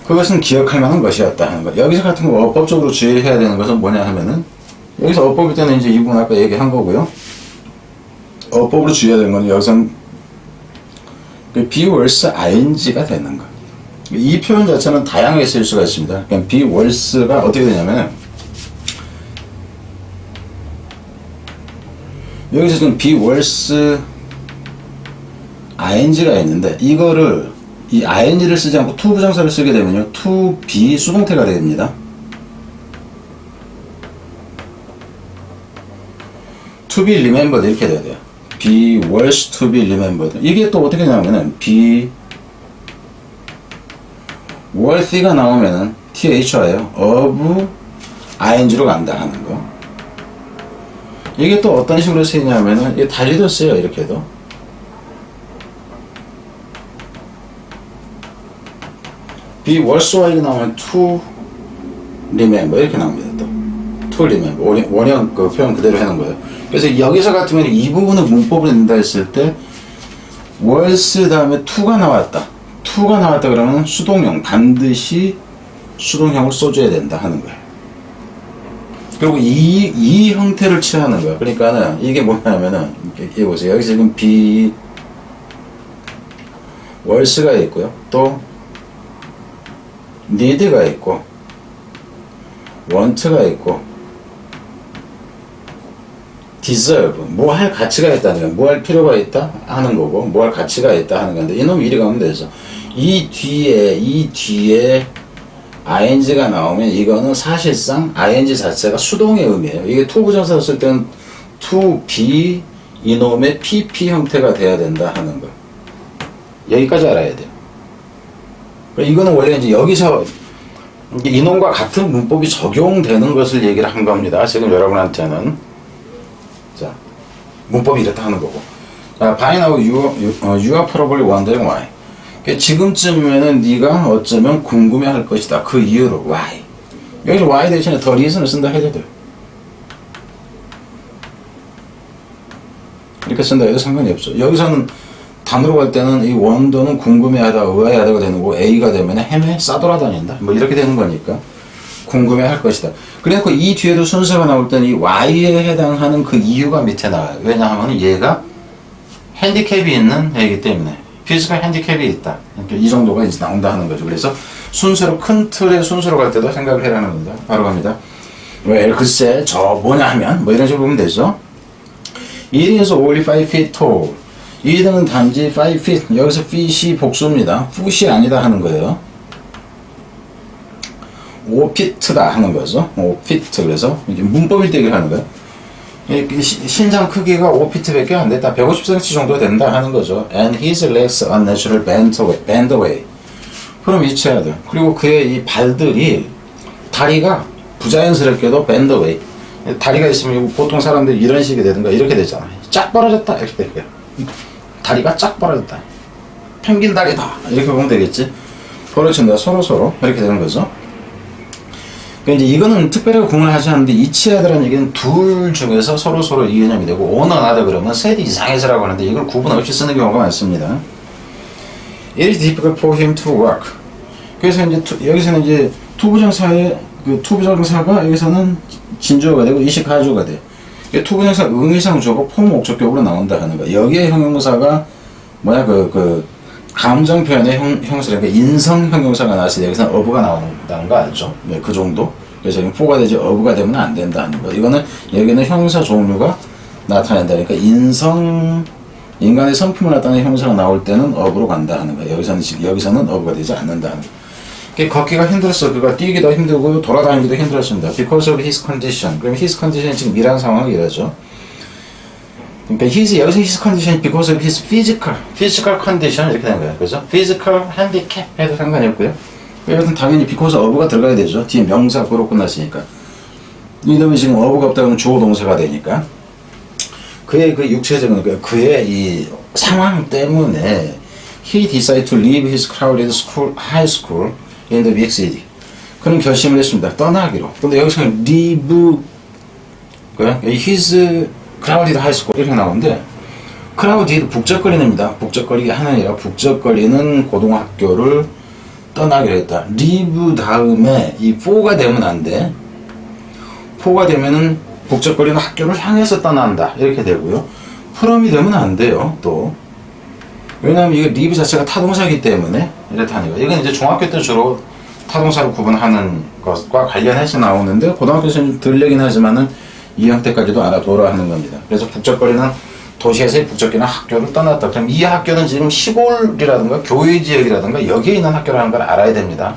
그것은 기억할 만한 것이었다 하는 거예요. 여기서 같은 거 어법적으로 주의해야 되는 것은 뭐냐 하면은 여기서 어법일 때는 이제 이 부분 아까 얘기한 거고요. 어법으로 주의해야 되는 건 여기서는 be worse ing가 되는 거예요. 이 표현 자체는 다양하게 쓸 수가 있습니다. 그러니까 be worse가 어떻게 되냐면 여기서 지금 be worse ing가 있는데 이거를 이 ing를 쓰지 않고 to 부정사를 쓰게 되면요 to be 수동태가 됩니다. to be remembered 이렇게 돼야 돼요. be worse to be remembered. 이게 또 어떻게 나오면은 be worthy가 나오면은 th예요. of ing로 간다 하는 거. 이게 또 어떤 식으로 쓰이냐면은 이게 달리도 쓰여요. 이렇게도 be worse while 나오면 to remember 이렇게 나옵니다. 또 to remember 원형 그 표현 그대로 해놓은 거예요. 그래서 여기서 같으면 이 부분을 문법으로 낸다 했을 때 worse 다음에 to가 나왔다 그러면 수동형 반드시 수동형을 써줘야 된다 하는 거예요. 그리고 이 형태를 취하는 거야. 그러니까는 이게 뭐냐면은 이게 보세요. 여기 지금 be was가 있고요. 또 need가 있고 want가 있고 deserve 뭐 할 가치가 있다는 거야. 뭐 할 필요가 있다 하는 거고 뭐 할 가치가 있다 하는 건데 이놈 이리 가면 되죠. 이 뒤에 ing가 나오면 이거는 사실상 ing 자체가 수동의 의미예요. 이게 to 부정사 쓸 때는 to be 이놈의 pp 형태가 돼야 된다 하는 거. 여기까지 알아야 돼요. 이거는 원래 이제 여기서 이놈과 같은 문법이 적용되는 것을 얘기를 한 겁니다. 지금 여러분한테는 자 문법이 이렇다 하는 거고. 자, by now you are probably wondering why. 지금쯤이면은 네가 어쩌면 궁금해할 것이다. 그 이유로 why. 여기서 why 대신에 the reason을 쓴다 해도 돼요. 이렇게 쓴다 해도 상관이 없죠. 여기서는 단어로 갈 때는 이 wonder는 궁금해하다, 의아해하다가 되는 거고 A가 되면 헤매, 싸돌아다닌다. 뭐 이렇게 되는 거니까 궁금해할 것이다. 그래서 이 뒤에도 순서가 나올 때는 이 Y에 해당하는 그 이유가 밑에 나와요. 왜냐하면 얘가 핸디캡이 있는 애이기 때문에. 피지컬 핸디캡이 있다. 이 정도가 이제 나온다 하는 거죠. 그래서 순서로 큰 틀의 순서로 갈 때도 생각을 해라는 겁니다. 바로 갑니다. 왜 글쎄 저 뭐냐 하면 뭐 이런 식으로 보면 되죠. It is only 5 feet tall. 이등은 단지 5 feet. 여기서 feet이 복수입니다. foot이 아니다 하는 거예요. 5feet다 하는 거죠. 5feet. 그래서 이게 문법일 때 얘기를 하는 거예요. 신장 크기가 5피트밖에 안 됐다. 150cm 정도 된다 하는 거죠. And his legs unnatural bend away. 그럼 이체해야 돼. 그리고 그의 이 발들이 다리가 부자연스럽게도 bend away. 다리가 있으면 보통 사람들이 이런 식이 되든가 이렇게 되잖아. 쫙 벌어졌다 이렇게 될 거야. 다리가 쫙 벌어졌다. 펭귄 다리다 이렇게 보면 되겠지. 벌어진다 서로 이렇게 되는 거죠. 그러니까 이제 이거는 특별하게 구분을 하지 않는데 이치하다라는 얘기는 둘 중에서 서로 이 개념이 되고 오너나다 그러면 셋 이상해서라고 하는데 이걸 구분 없이 쓰는 경우가 많습니다. It is difficult for him to work. 그래서 이제 여기서는 이제 투부정사의 그 투부정사가 여기서는 진주어가 되고 이시가주어가 돼. 투부정사 응의상주어가 포목적격으로 나온다 하는 거. 여기에 형용사가 뭐야 그 감정 표현의 형용사니까 인성 형용사가 나왔을 때 여기서는 어부가 나온다는 거 알죠? 네, 그 정도. 그래서 여기 포가 되지 어부가 되면 안 된다 하는 거. 이거는 여기는 형용사 종류가 나타낸다. 그러니까 인간의 성품을 나타내는 형용사가 나올 때는 어부로 간다 하는 거. 여기서는 어부가 되지 않는다 하는 거. 걷기가 힘들었어. 그가 뛰기도 힘들고 돌아다니기도 힘들었습니다. Because of his condition. 그럼 his condition이 지금 이란 상황이 이러죠. 그러니까 여기서 his condition because of his physical condition 이렇게 되는 거예요. 그죠? physical handicap 해도 상관이 없고요. 여기서는 당연히 because of가 들어가야 되죠. 뒤에 명사 구로 끝났으니까. 이놈이 지금 of가 없다 그러면 주어 동사가 되니까. 그의 그 육체적인 그의 이 상황 때문에 he decided to leave his crowded high school in the big city. 그는 결심을 했습니다. 떠나기로. 근데 여기서 leave his crowded high school 이렇게 나오는데 crowded 북적거리는입니다. 북적거리게 하느니라 북적거리는 고등학교를 떠나기로 했다. leave 다음에 이 for가 되면 안 돼. for가 되면은 북적거리는 학교를 향해서 떠난다 이렇게 되고요. from이 되면 안 돼요. 또 왜냐하면 이게 leave 자체가 타동사이기 때문에 이렇다는 거예요. 이건 이제 중학교 때 주로 타동사로 구분하는 것과 관련해서 나오는데 고등학교에서는 덜 내긴 하지만은 이 형태까지도 알아둬라 하는 겁니다. 그래서 북적거리는 도시에서의 북적이나 학교를 떠났다. 그럼 이 학교는 지금 시골이라든가 교외 지역이라든가 여기에 있는 학교라는 걸 알아야 됩니다.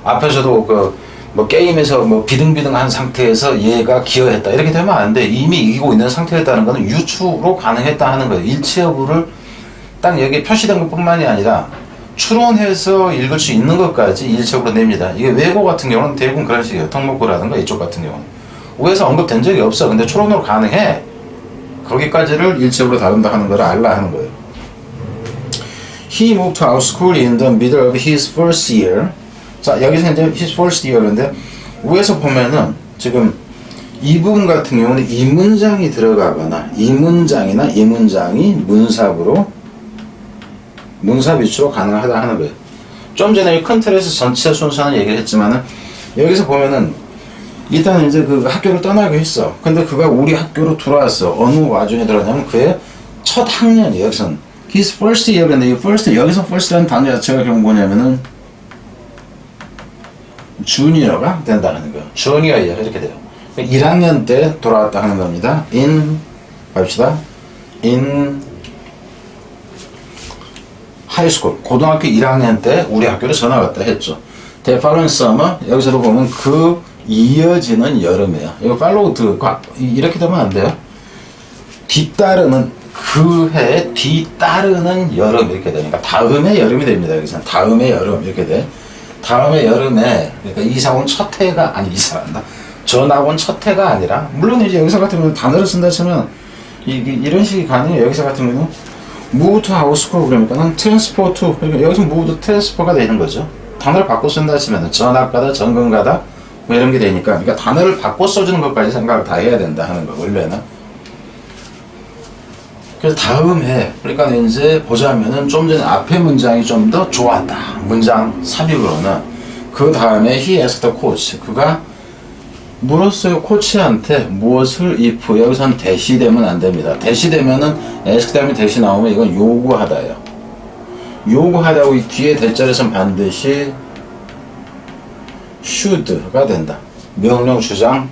앞에서도 뭐 게임에서 뭐 비등비등한 상태에서 얘가 기여했다 이렇게 되면 안 돼. 이미 이기고 있는 상태였다는 것은 유추로 가능했다 하는 거예요. 일치 여부를 딱 여기 표시된 것뿐만이 아니라 추론해서 읽을 수 있는 것까지 일체적으로 냅니다. 이게 외고 같은 경우는 대부분 그런 식이에요. 특목고라든가 이쪽 같은 경우는 위에서 언급된 적이 없어. 근데 추론으로 가능해. 거기까지를 일체적으로 다룬다 하는 걸 알라 하는 거예요. He moved to our school in the middle of his first year. 자, 여기서 이제 his first year인데 위에서 보면은 지금 이 부분 같은 경우는 이 문장이 들어가거나 이 문장이나 이 문장이 문사 위치로 가능하다 하는 거예요. 좀 전에 큰 틀에서 전체 순서는 얘기를 했지만은 여기서 보면은 일단 이제 그 학교를 떠나기로 했어. 근데 그가 우리 학교로 들어왔어. 어느 와중에 들어왔냐면 그의 첫 학년이에요. 여기서는 his first year인데 이 first 여기서 first라는 단어 자체가 결국 뭐냐면은 주니어가 된다는 거예요. 주니어 이어 이렇게 돼요. 1학년 때 돌아왔다 하는 겁니다. in 봅시다. in high school 고등학교 1학년 때 우리 학교로 전화 왔다 했죠. The following summer 여기서도 보면 그 이어지는 여름이에요. 이거 팔로우 이렇게 되면 안 돼요. 뒤따르는 그 해 뒤따르는 여름 이렇게 되니까 다음의 여름이 됩니다. 여기서는 다음의 여름 이렇게 돼. 다음의 여름에 그러니까 이사 온 첫 해가 아니 이사한다. 전학 온 첫 해가 아니라 물론 이제 여기서 같은 경우는 단어를 쓴다 치면 이런 식이 가능해요. 여기서 같은 경우는 move to house school 그러니까는 transfer to 그러니까 여기서 move to transfer가 되는 거죠. 단어를 바꿔 쓴다 치면 전학 가다 전근 가다 뭐 이런 게 되니까 그러니까 단어를 바꿔 써주는 것까지 생각을 다 해야 된다 하는 거 원래는. 그래서 다음에 그러니까 이제 보자면은 좀 전에 앞에 문장이 좀 더 좋았다. 문장 삽입으로는 그 다음에 he asked the coach 그가 물었어요. 코치한테 무엇을 if 여기서는 대시되면 안 됩니다. 대시되면은 ask 다음에 대시 나오면 이건 요구하다예요. 요구하다고 이 뒤에 대자리에서는 반드시 should가 된다. 명령, 주장,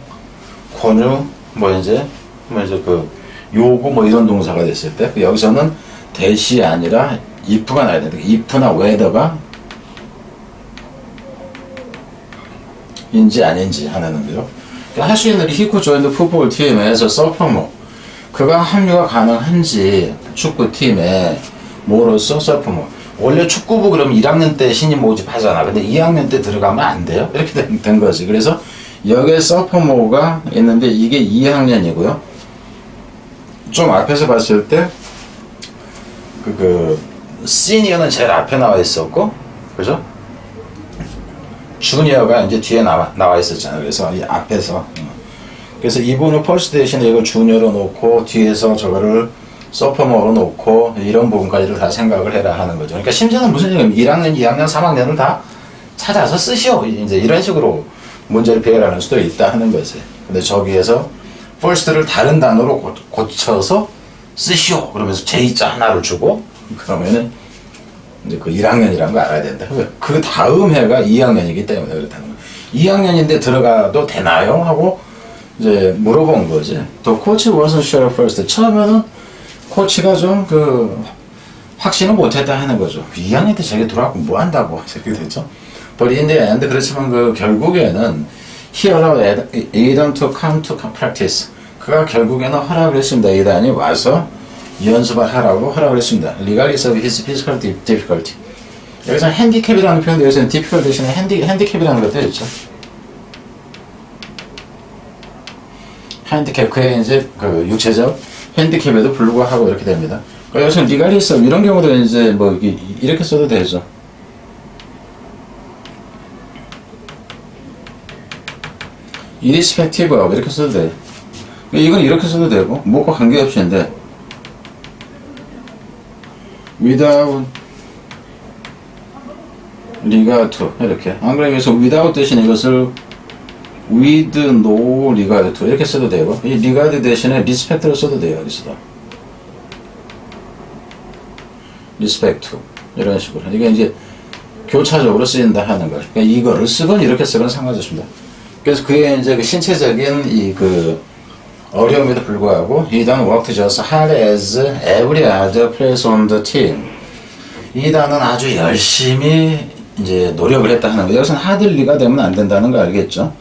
권유, 뭐 이제 그 요구 뭐 이런 동사가 됐을 때 여기서는 대시 아니라 if가 나야 된다. if나 whether가 인지 아닌지 하는 거요. 할 수 있는 he could join the football team에서 sophomore 그가 합류가 가능한지 축구팀에 뭐로서 sophomore 원래 축구부 그러면 1학년 때 신입 모집하잖아. 근데 2학년 때 들어가면 안 돼요. 이렇게 된 거지. 그래서 여기에 sophomore가 있는데 이게 2학년이고요. 좀 앞에서 봤을 때 시니어는 제일 앞에 나와 있었고 그죠? 주니어가 이제 뒤에 나와 있었잖아요. 그래서 이 앞에서 그래서 이분은 펄스 대신에 이걸 주니어로 놓고 뒤에서 저거를 서퍼머로 놓고 이런 부분까지를 다 생각을 해라 하는 거죠. 그러니까 심지어는 무슨 얘기냐면 1학년, 2학년, 3학년을 다 찾아서 쓰시오. 이제 이런 식으로 문제를 배열하는 수도 있다 하는 거지. 근데 저기에서 first를 다른 단어로 고쳐서 쓰시오. 그러면서 J자 하나를 주고 그러면은 이제 그 1학년이라는 거 알아야 된다. 그 다음 해가 2학년이기 때문에 그렇다는 거예요. 2학년인데 들어가도 되나요? 하고 이제 물어본 거지. 또 코치 wasn't sure first. 처음에는 코치가 좀 확신을 못했다 하는 거죠. 2학년 때 저기 들어가고 뭐 한다고 이렇게 됐죠. But in the end 그렇지만 결국에는 he allowed Aidan to come to practice. 그가 결국에는 허락을 했습니다. Aidan이 와서 연습을 하라고 허락을 했습니다. Regardless of his physical difficulty. 여기서 핸디캡이라는 표현도 여기서는 difficult 대신에 핸디캡이라는 것도 있죠. 핸디캡 그의 이제 육체적 핸디캡에도 불구하고 이렇게 됩니다. 여기서는 regardless of 이런 경우도 이제 뭐 이렇게 써도 되죠. irrespective of 이렇게 써도 돼. 이건 이렇게 써도 되고 뭐과 관계없이인데 without regard to 이렇게 안 그러면 여기서 without 대신에 이것을 with no regard to 이렇게 써도 되고 이 regard 대신에 respect를 써도 돼요. 여기서도 respect to 이런 식으로 이게 이제 교차적으로 쓰인다 하는 거. 그러니까 이거를 쓰건 이렇게 쓰건 상관이 없습니다. 그래서 그의 이제 신체적인 어려움에도 불구하고 he done worked just hard as every other player on the team. 이단은 아주 열심히 이제 노력을 했다 하는 거예요. 여기서는 hardly가 되면 안 된다는 거 알겠죠?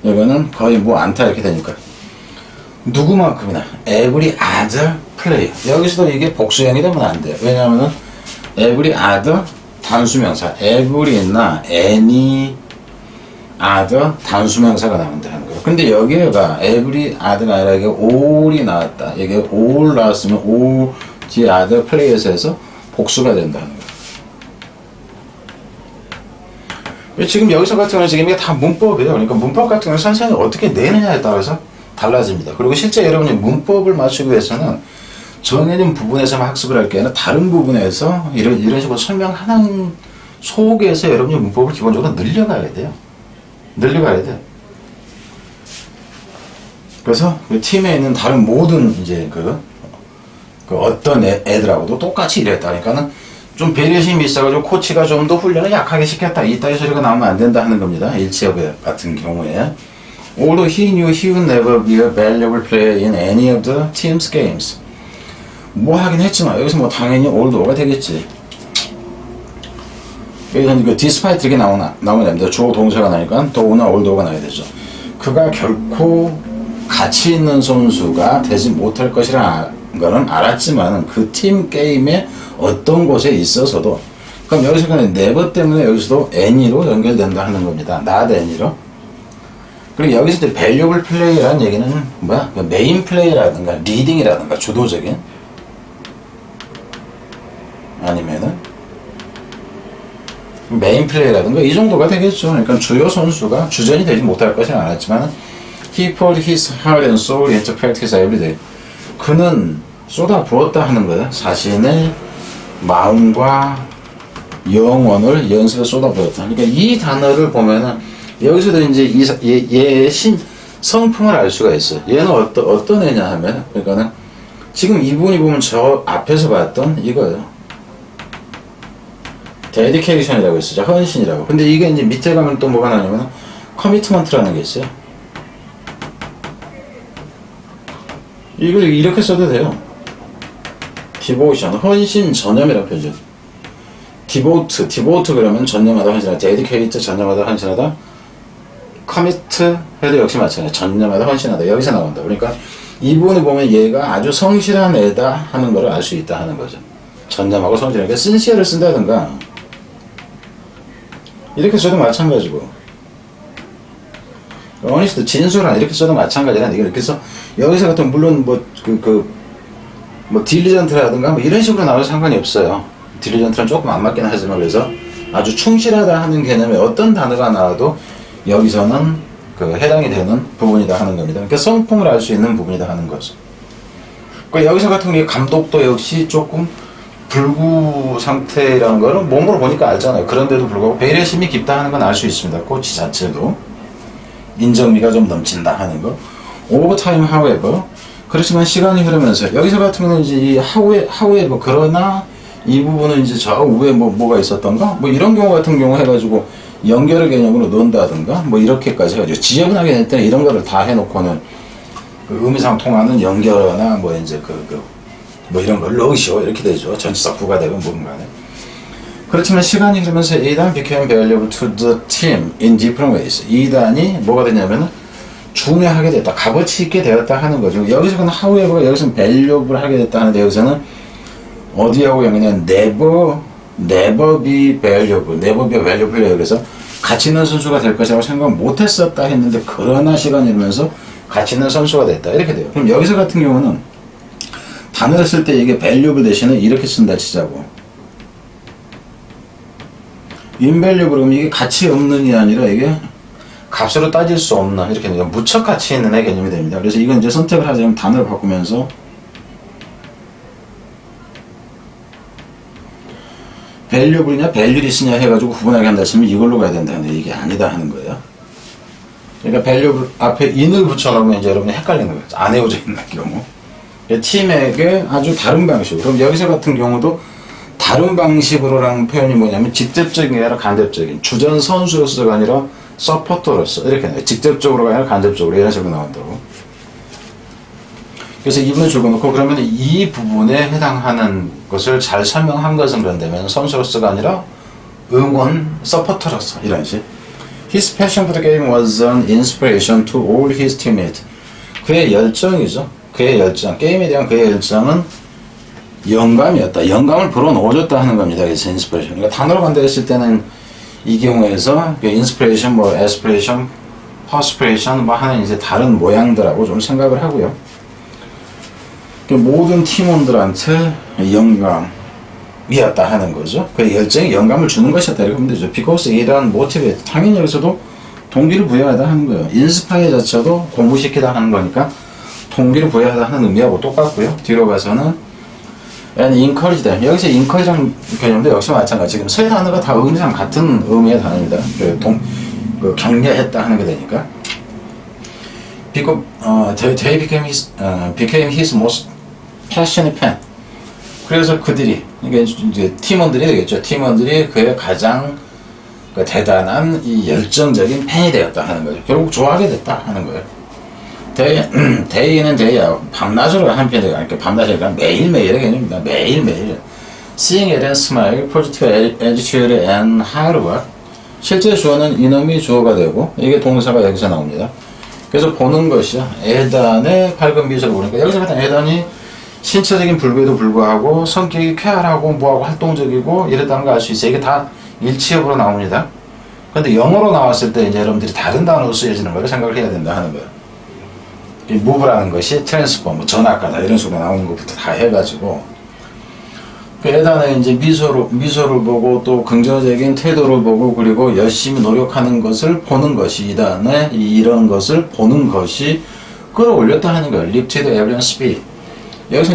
이거는 거의 뭐 안타 이렇게 되니까 누구만큼이나 every other player. 여기서도 이게 복수형이 되면 안 돼요. 왜냐하면은 every other 단수명사 every나 any other 단수명사가 나온다는 거예요. 근데 여기가 every other가 아니라 이게 all이 나왔다. 이게 all 나왔으면 all the other players에서 복수가 된다는 거예요. 지금 여기서 같은 경우는 지금 이게 다 문법이에요. 그러니까 문법 같은 경우는 선생님이 어떻게 내느냐에 따라서 달라집니다. 그리고 실제 여러분이 문법을 맞추기 위해서는 정해진 부분에서만 학습을 할 게 아니라 다른 부분에서 이런 식으로 설명하는 속에서 여러분이 문법을 기본적으로 늘려가야 돼요. 늘려가야 돼. 그래서 그 팀에 있는 다른 모든 이제 그 어떤 애들하고도 똑같이 일했다. 그러니까는 좀 배려심이 있어가지고 코치가 좀 더 훈련을 약하게 시켰다. 이따위 소리가 나오면 안 된다 하는 겁니다. 일치업 같은 경우에. Although he knew he would never be a valuable player in any of the team's games. 뭐 하긴 했지만 여기서 뭐 당연히 although가 되겠지. 여기서 그 despite 이렇게 나오면 됩니다. 주어 동사가 나니까 더구나 although가 나야 되죠. 그가 결코 가치 있는 선수가 되지 못할 것이라는 거는 알았지만 그 팀 게임에 어떤 곳에 있어서도 그럼 여기서 그냥 never 때문에 여기서도 any로 연결된다 하는 겁니다. not any로. 그리고 여기서 이제 valuable play라는 얘기는 뭐야? 메인 플레이라든가 리딩이라든가 주도적인 아니면은 메인 플레이라든가 이 정도가 되겠죠. 그러니까 주요 선수가 주전이 되지 못할 것은 알았지만 he poured his heart and soul into practice every day. 그는 쏟아 부었다 하는 거예요. 자신의 마음과 영혼을 연습에 쏟아 부었다. 그러니까 이 단어를 보면은 여기서도 이제 얘의 성품을 알 수가 있어요. 얘는 어떤 애냐 하면 그러니까는 지금 이분이 보면 저 앞에서 봤던 이거예요. 데디케이션이라고 했었죠. 헌신이라고. 근데 이게 이제 밑에 가면 또 뭐가 나냐면 커미트먼트라는 게 있어요. 이걸 이렇게 써도 돼요. 디보이션, 헌신, 전념이라고 표죠. 디보트 그러면 전념하다, 헌신하다. 데디케이트, 전념하다, 헌신하다. 커미트 해도 역시 마찬가지야. 전념하다, 헌신하다. 여기서 나온다. 그러니까 이분을 보면 얘가 아주 성실한 애다 하는 걸 알 수 있다 하는 거죠. 전념하고 성실하게 신시어를 쓴다든가 이렇게 써도 마찬가지고 어니스트 진솔한 이렇게 써도 마찬가지라는 얘기를. 그래서 여기서 같은 물론 뭐 딜리전트라든가 뭐 이런 식으로 나와도 상관이 없어요. 딜리전트는 조금 안 맞긴 하지만 그래서 아주 충실하다 하는 개념에 어떤 단어가 나와도 여기서는 그 해당이 되는 부분이다 하는 겁니다. 그러니까 성품을 알 수 있는 부분이다 하는 거죠. 그러니까 여기서 같은 경우에 감독도 역시 조금 불구 상태라는 거는 몸으로 보니까 알잖아요. 그런데도 불구하고 배려심이 깊다 하는 건 알 수 있습니다. 코치 자체도 인정미가 좀 넘친다 하는 거. Over time, however, 그렇지만 시간이 흐르면서 여기서 같은 경우는 이제 이 however 그러나 이 부분은 이제 저 위에 뭐가 있었던가 뭐 이런 경우 같은 경우 해가지고 연결을 개념으로 넣는다든가 뭐 이렇게까지 해가지고 지저분하게 될 때는 이런 거를 다 해놓고는 그 의미상 통하는 연결어나 뭐 이제 뭐 이런 걸 넣으시오 이렇게 되죠. 전치사 부가되건 뭐든 간에. 그렇지만 시간이 흐르면서 2단 became valuable to the team in different ways. 2단이 뭐가 되냐면은 중요하게 됐다. 값어치 있게 되었다 하는 거죠. 여기서는 however가 여기서는 valuable 하게 됐다 하는데 여기서는 어디하고 연결하냐면 never be valuable. never be valuable. 그래서 가치 있는 선수가 될 것이라고 생각 못 했었다 했는데 그러나 시간이 흐르면서 가치 있는 선수가 됐다. 이렇게 돼요. 그럼 여기서 같은 경우는 단어를 쓸 때 이게 valuable 대신에 이렇게 쓴다 치자고. invaluable 그러면 이게 가치 없는이 아니라 이게 값으로 따질 수 없나 이렇게 되죠. 무척 가치 있는 애 개념이 됩니다. 그래서 이건 이제 선택을 하자면 단어를 바꾸면서 valuable이냐 valueless냐 해가지고 구분하게 한다 치면 이걸로 가야 된다는데 이게 아니다 하는 거예요. 그러니까 valuable 앞에 in을 붙여놓으면 이제 여러분이 헷갈리는 거예요. 안 외워져 있는 경우. 팀에게 아주 다른 방식으로. 그럼 여기서 같은 경우도 다른 방식으로라는 표현이 뭐냐면 직접적인 게 아니라 간접적인. 주전 선수로서가 아니라 서포터로서. 이렇게 나와요. 직접적으로가 아니라 간접적으로. 이런 식으로 나온다고. 그래서 이분을 적어놓고 그러면 이 부분에 해당하는 것을 잘 설명한 것은 그런다면 선수로서가 아니라 응원, 서포터로서. 이런 식. His passion for the game was an inspiration to all his teammates. 그의 열정이죠. 그의 열정, 게임에 대한 그의 열정은 영감이었다. 영감을 불어넣어줬다 하는 겁니다. 그래서 인스피레이션. 그러니까 단어로 간다 했을 때는 이 경우에서 인스피레이션, 뭐 에스피레이션, 퍼스피레이션 뭐 하는 이제 다른 모양들하고 좀 생각을 하고요. 모든 팀원들한테 영감이었다 하는 거죠. 그의 열정이 영감을 주는 것이었다 이렇게 보면 되죠. because 이러한 모티베이트 당연히 여기서도 동기를 부여하다 하는 거예요. 인스파이어 자체도 공부시키다 하는 거니까 동기를 부여하다 하는 의미하고 똑같고요. 뒤로 가서는 and encourage them. 여기서 encourage라는 개념도 역시 마찬가지. 지금 세 단어가 다 의미상 같은 의미의 단어입니다. 그 격려했다 하는 게 되니까. Because they became his most passionate fan. 그래서 그들이, 이게 이제 팀원들이 되겠죠. 팀원들이 그의 가장 그 대단한 이 열정적인 팬이 되었다 하는 거죠. 결국 좋아하게 됐다 하는 거예요. 데이는 데이야. 밤낮으로 한 편이 아니까 밤낮이니까 매일매일의 개념입니다. 매일매일. Seeing it and smile, positive attitude and hard work. 실제 주어는 이놈이 주어가 되고 이게 동사가 여기서 나옵니다. 그래서 보는 것이요. 에단의 밝은 미소를 보니까 여기서 같은 에단이 신체적인 불구에도 불구하고 성격이 쾌활하고 뭐하고 활동적이고 이랬다는 걸 알 수 있어요. 이게 다 일치역으로 나옵니다. 근데 영어로 나왔을 때 이제 여러분들이 다른 단어로 쓰여지는 걸 생각을 해야 된다 하는 거예요. 이 move라는 것이 트랜스포머, 전학가다 이런 식으로 나오는 것부터 다 해가지고 그 에단의 이제 미소를 보고 또 긍정적인 태도를 보고 그리고 열심히 노력하는 것을 보는 것이 이단에 이런 것을 보는 것이 끌어올렸다 하는 거예요. lifted everyone's spirit. 여기서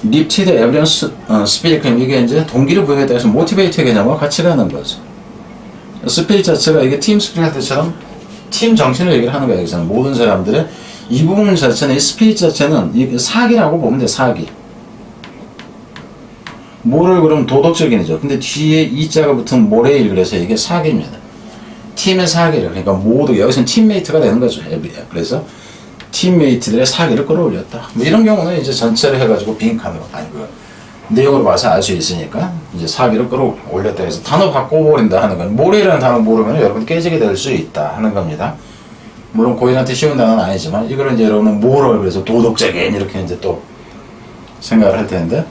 lifted everyone's spirit 이게 이제 동기를 부여했다 해서 motivate 개념과 같이 가는 거죠. 스피릿 자체가 이게 팀 스피릿처럼 팀 정신을 얘기를 하는 거예요. 여기서는 모든 사람들의 이 부분 자체는 이 스피릿 자체는 사기라고 보면 돼. 사기. 뭐를 그러면 도덕적인이죠. 근데 뒤에 이자가 붙은 모레일 그래서 이게 사기입니다. 팀의 사기를 그러니까 모두 여기서는 팀메이트가 되는 거죠. 그래서 팀메이트들의 사기를 끌어올렸다. 뭐 이런 경우는 이제 전체를 해가지고 빈칸으로 아니 그 내용으로 봐서 알 수 있으니까 이제 사기를 끌어올렸다 해서 단어 바꿔버린다 하는 건 모레일이라는 단어 모르면 여러분 깨지게 될 수 있다 하는 겁니다. 물론 고인한테 쉬운 단어는 아니지만 이거는 이제 여러분은 모럴 그래서 도덕적인 이렇게 이제 또 생각을 할 텐데.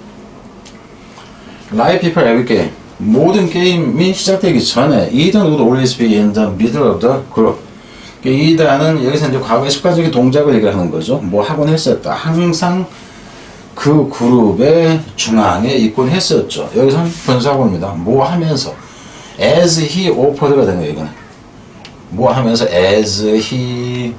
Like people every game. 모든 게임이 시작되기 전에 Ethan would always be in the middle of the group. Ethan은 여기서 이제 과거의 습관적인 동작을 얘기하는 거죠. 뭐 하곤 했었다. 항상 그 그룹의 중앙에 있곤 했었죠. 여기서는 분사구입니다. 뭐 하면서 as he offered가 되는 거예요. 이거는 뭐 하면서 as he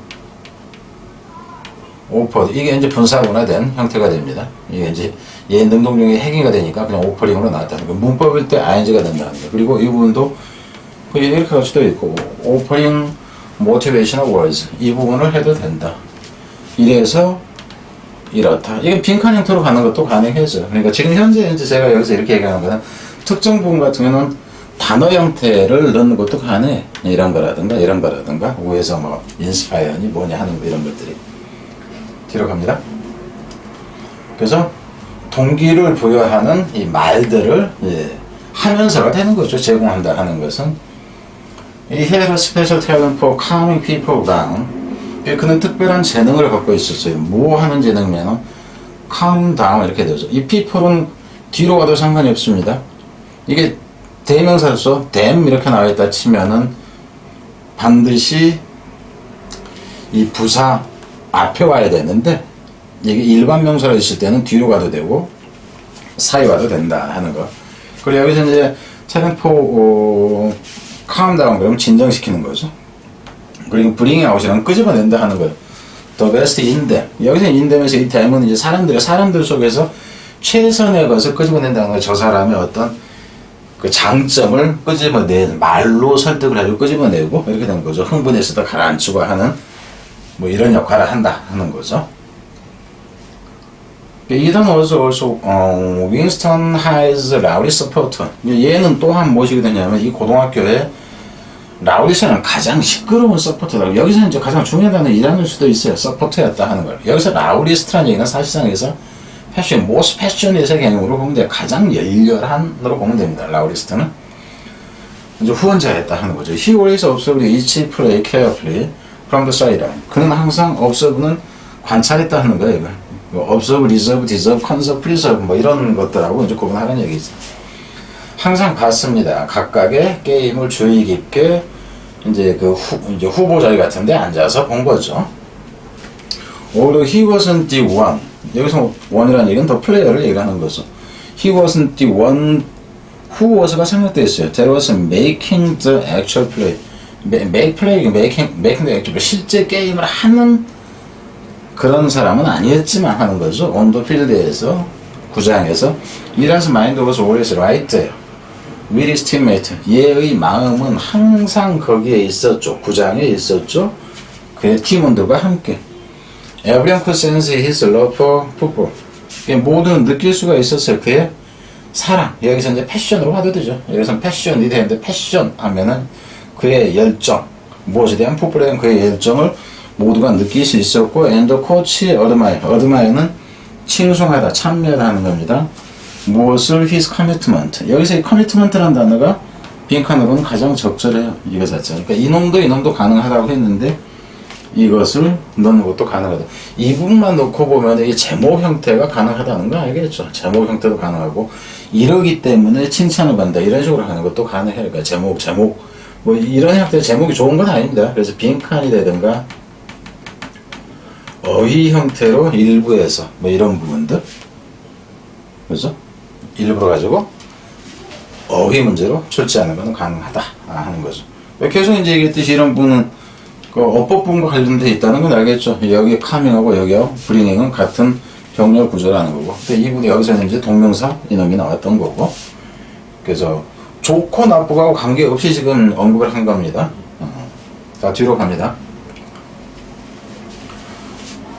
offered 이게 이제 분사구화된 형태가 됩니다. 이게 이제 얘 능동적인 핵인가 되니까 그냥 오퍼링으로 나왔다는 거. 문법일 때 ing가 된다는 거. 그리고 이 부분도 이렇게 할 수도 있고 오퍼링 motivational words 이 부분을 해도 된다. 이래서 이렇다. 이게 빈칸 형태로 가는 것도 가능해져. 그러니까 지금 현재 이제 제가 여기서 이렇게 얘기하는 거는 특정 부분 같은 경우는 단어 형태를 넣는 것도 가능해. 이런 거라든가 이런 거라든가 위에서 뭐 inspire니 뭐냐 하는 거 이런 것들이 뒤로 갑니다. 그래서 동기를 부여하는 이 말들을 하면서가 되는 거죠. 제공한다 하는 것은 He had a special talent for calming people down. 그는 특별한 재능을 갖고 있었어요. 뭐 하는 재능이면 calm down 이렇게 되죠. 이 people은 뒤로 가도 상관이 없습니다. 이게 대명사로서 them 이렇게 나와 있다 치면은 반드시 이 부사 앞에 와야 되는데 이게 일반 명사로 있을 때는 뒤로 가도 되고 사이 와도 된다 하는 거. 그리고 여기서 이제 talent for calm down 그러면 진정시키는 거죠. 그리고 bring out이랑 끄집어낸다 하는 거예요. The best in them. 여기서 in them에서 이 them은 이제 사람들 속에서 최선의 것을 끄집어낸다는 거예요. 저 사람의 어떤 그 장점을 끄집어낸 말로 설득을 해주고 끄집어내고 이렇게 되는 거죠. 흥분했을 때 가라앉히고 하는 뭐 이런 역할을 한다 하는 거죠. Ethan was also Winston High's Rowdy supporter. 얘는 또한 무엇이 되냐면 이 고등학교에 라우리스는 가장 시끄러운 서포터다. 여기서는 이제 가장 중요한 단어 일하는 수도 있어요. 서포터였다 하는 거예요. 여기서 라우리스트라는 얘기는 사실상 여기서 패션, most passionate의 개념으로 보면 돼요. 가장 열렬한으로 보면 됩니다. 라우리스트는 이제 후원자였다 하는 거죠. He always observed each play carefully from the sideline. 그는 항상 observe는 관찰했다 하는 거예요. 이거. observe, reserve, deserve, conserve, preserve 뭐 이런 것들하고 이제 구분하는 얘기죠. 항상 봤습니다. 각각의 게임을 주의 깊게 이제 이제 후보 자리 같은데 앉아서 본 거죠. Although he wasn't the one. 여기서 one이라는 얘기는 더 플레이어를 얘기하는 거죠. He wasn't the one who was가 생략되어 있어요. That was making the actual play. make play, making the actual 실제 게임을 하는 그런 사람은 아니었지만 하는 거죠. on the field에서 구장에서. It has mind was always right there. with his teammate. 얘의 마음은 항상 거기에 있었죠. 구장에 있었죠. 그의 팀원들과 함께. Everyone could sense his love for football. 모두는 느낄 수가 있었어요. 그의 사랑. 여기서 이제 패션으로 봐도 되죠. 여기서 패션이 되는데 패션 하면은 그의 열정. 무엇에 대한 풋볼에 대한 그의 열정을 모두가 느낄 수 있었고, and the coach admire. admire는 칭송하다, 참여하는 겁니다. 무엇을 his commitment. 여기서 이 commitment라는 단어가 빈칸으로는 가장 적절해요. 이거 자체가. 그러니까 이놈도 가능하다고 했는데 이것을 넣는 것도 가능하다. 이 부분만 놓고 보면 이 제목 형태가 가능하다는 거 알겠죠? 제목 형태도 가능하고 이러기 때문에 칭찬을 받는다. 이런 식으로 하는 것도 가능해요. 그러니까 제목 뭐 이런 형태의 제목이 좋은 건 아닙니다. 그래서 빈칸이 되든가 어휘 형태로 일부에서 뭐 이런 부분들, 그죠? 일부러 가지고 어휘 문제로 출제하는 것은 가능하다 하는 거죠. 계속 이제 얘기했듯이 이런 부분은 그 어법 부분과 관련돼 있다는 건 알겠죠. 여기 카밍하고 여기하고 브링잉은 같은 병렬 구조라는 거고. 근데 이 부분이 여기서는 이제 동명사 이놈이 나왔던 거고. 그래서 좋고 나쁘고 관계없이 지금 언급을 한 겁니다. 자, 뒤로 갑니다.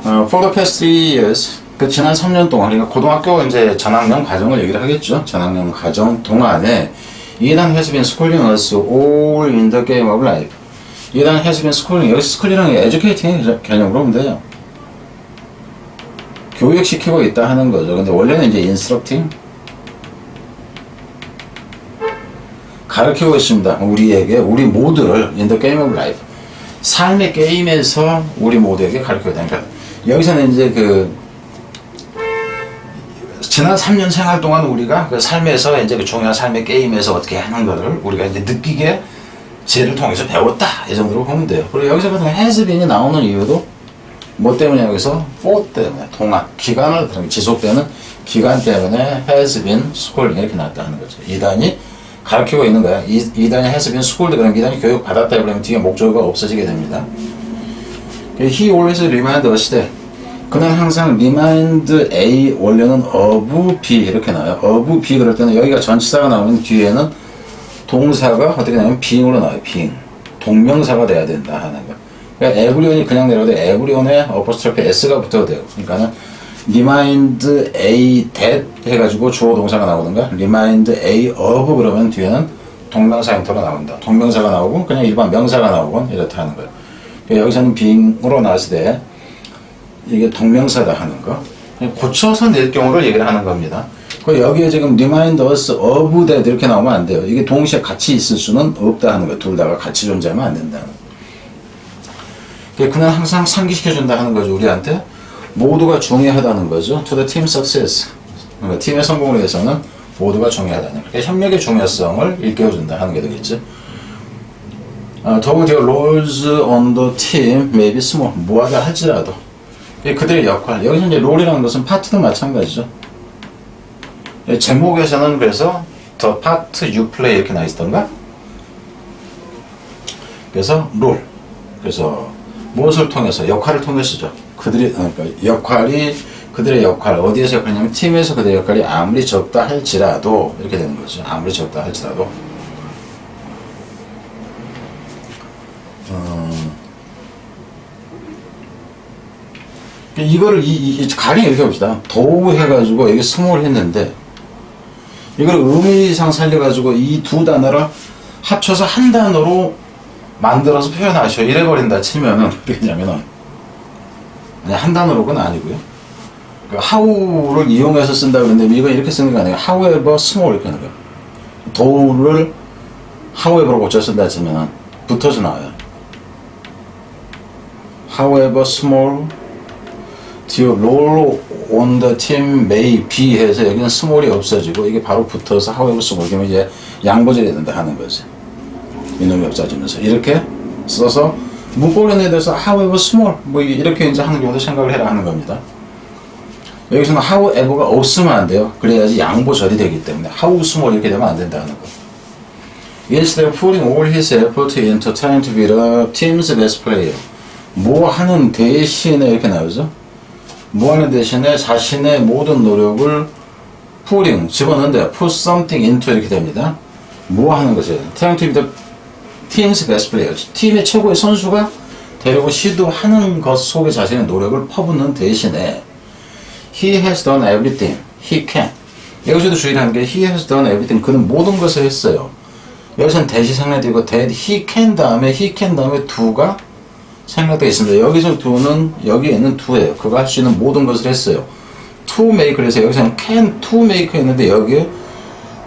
For the past 3 years, 그 지난 3년 동안, 그러니까 고등학교 이제 전학년 과정을 얘기를 하겠죠. 전학년 과정 동안에 이단 has been schooling us all in the game of life. 이단 has been schooling, 여기 schooling educating 개념으로 보면 돼요. 교육시키고 있다 하는 거죠. 근데 원래는 이제 instructing, 가르치고 있습니다. 우리에게, 우리 모두를 in the game of life. 삶의 게임에서 우리 모두에게 가르쳐야 되니까. 여기서는 이제 지난 3년 생활 동안 우리가 그 삶에서 이제 그 중요한 삶의 게임에서 어떻게 하는 거를 우리가 이제 느끼게 쟤를 통해서 배웠다. 이 정도로 보면 돼요. 그리고 여기서 보통 has been이 나오는 이유도 뭐 때문에 여기서 for 때문에 동안, 기간을 지속되는 기간 때문에 has been schooling 이렇게 나왔다 하는 거죠. 이단이 가르치고 있는 거야. 이단이 has been schooled 그러면 이단이 교육 받았다 그러면 뒤에 목적어가 없어지게 됩니다. He always remind us that 그는 항상 remind A 원래는 of B 이렇게 나와요. of B 그럴 때는 여기가 전치사가 나오면 뒤에는 동사가 어떻게 나오면 being으로 나와요. being. 동명사가 돼야 된다 하는 거. 그러니까 everyone이 그냥 내려도 everyone에 apostrophe s가 붙어도 돼요. 그러니까는 remind A that 해가지고 주어 동사가 나오든가 remind A of 그러면 뒤에는 동명사 형태로 나온다. 동명사가 나오고 그냥 일반 명사가 나오고 이렇다 하는 거예요. 그러니까 여기서는 being으로 나왔을 때 이게 동명사다 하는 거. 고쳐서 낼 경우를 얘기를 하는 겁니다. 여기에 지금 remind us of that 이렇게 나오면 안 돼요. 이게 동시에 같이 있을 수는 없다 하는 거예요. 둘 다가 같이 존재하면 안 된다는 거예요. 그는 항상 상기시켜준다 하는 거죠. 우리한테. 모두가 중요하다는 거죠. To the team success. 그러니까 팀의 성공을 위해서는 모두가 중요하다는 거예요. 협력의 중요성을 일깨워준다 하는 게 되겠죠. Though their roles on the team may be small. 무하다 할지라도. 그들의 역할. 여기서 이제 롤이라는 것은 파트도 마찬가지죠. 제목에서는 그래서 the part you play 이렇게 나 있던가? 그래서 롤. 그래서 무엇을 통해서? 역할을 통해서죠. 그러니까 그들의 역할, 어디에서 역할이냐면 팀에서 그들의 역할이 아무리 적다 할지라도 이렇게 되는 거죠. 아무리 적다 할지라도. 이거를 가령 이렇게 봅시다. 도우 해가지고 여기 스몰 했는데 이걸 의미상 살려가지고 이 두 단어를 합쳐서 한 단어로 만들어서 표현하셔 이래버린다 치면은 어떻게 되냐면은 한 단어로는 아니고요. how를 이용해서 쓴다 그러는데 이건 이렇게 쓰는 게 아니에요. however small 이렇게 하는 거예요. 도우를 however로 고쳐 쓴다 치면은 붙어서 나와요. however small the role on the team may be 해서 여기는 small이 없어지고 이게 바로 붙어서 however small 그러면 이제 양보절이 된다 하는 거지. 이놈이 없어지면서 이렇게 써서 문법에 대해서 however small 뭐 이렇게 이제 하는 경우도 생각을 해라 하는 겁니다. 여기서는 however가 없으면 안 돼요. 그래야지 양보절이 되기 때문에 how small 이렇게 되면 안 된다는 거. Instead of putting all his effort into trying to be the team's best player. 뭐 하는 대신에 이렇게 나오죠. 뭐 하는 대신에 자신의 모든 노력을 putting 집어넣는데 put something into 이렇게 됩니다. 뭐 하는 것이에요? Trying to be the team's best player. 팀의 최고의 선수가 되려고 시도하는 것 속에 자신의 노력을 퍼붓는 대신에 he has done everything he can. 여기서도 주의하는 게 he has done everything. 그는 모든 것을 했어요. 여기서는 that이 생략되고 that he can 다음에 do가 생략되어 있습니다. 여기서 do는 여기에는 do예요. 그가 할 수 있는 모든 것을 했어요. to make 그래서 여기서는 can to make 했는데 여기에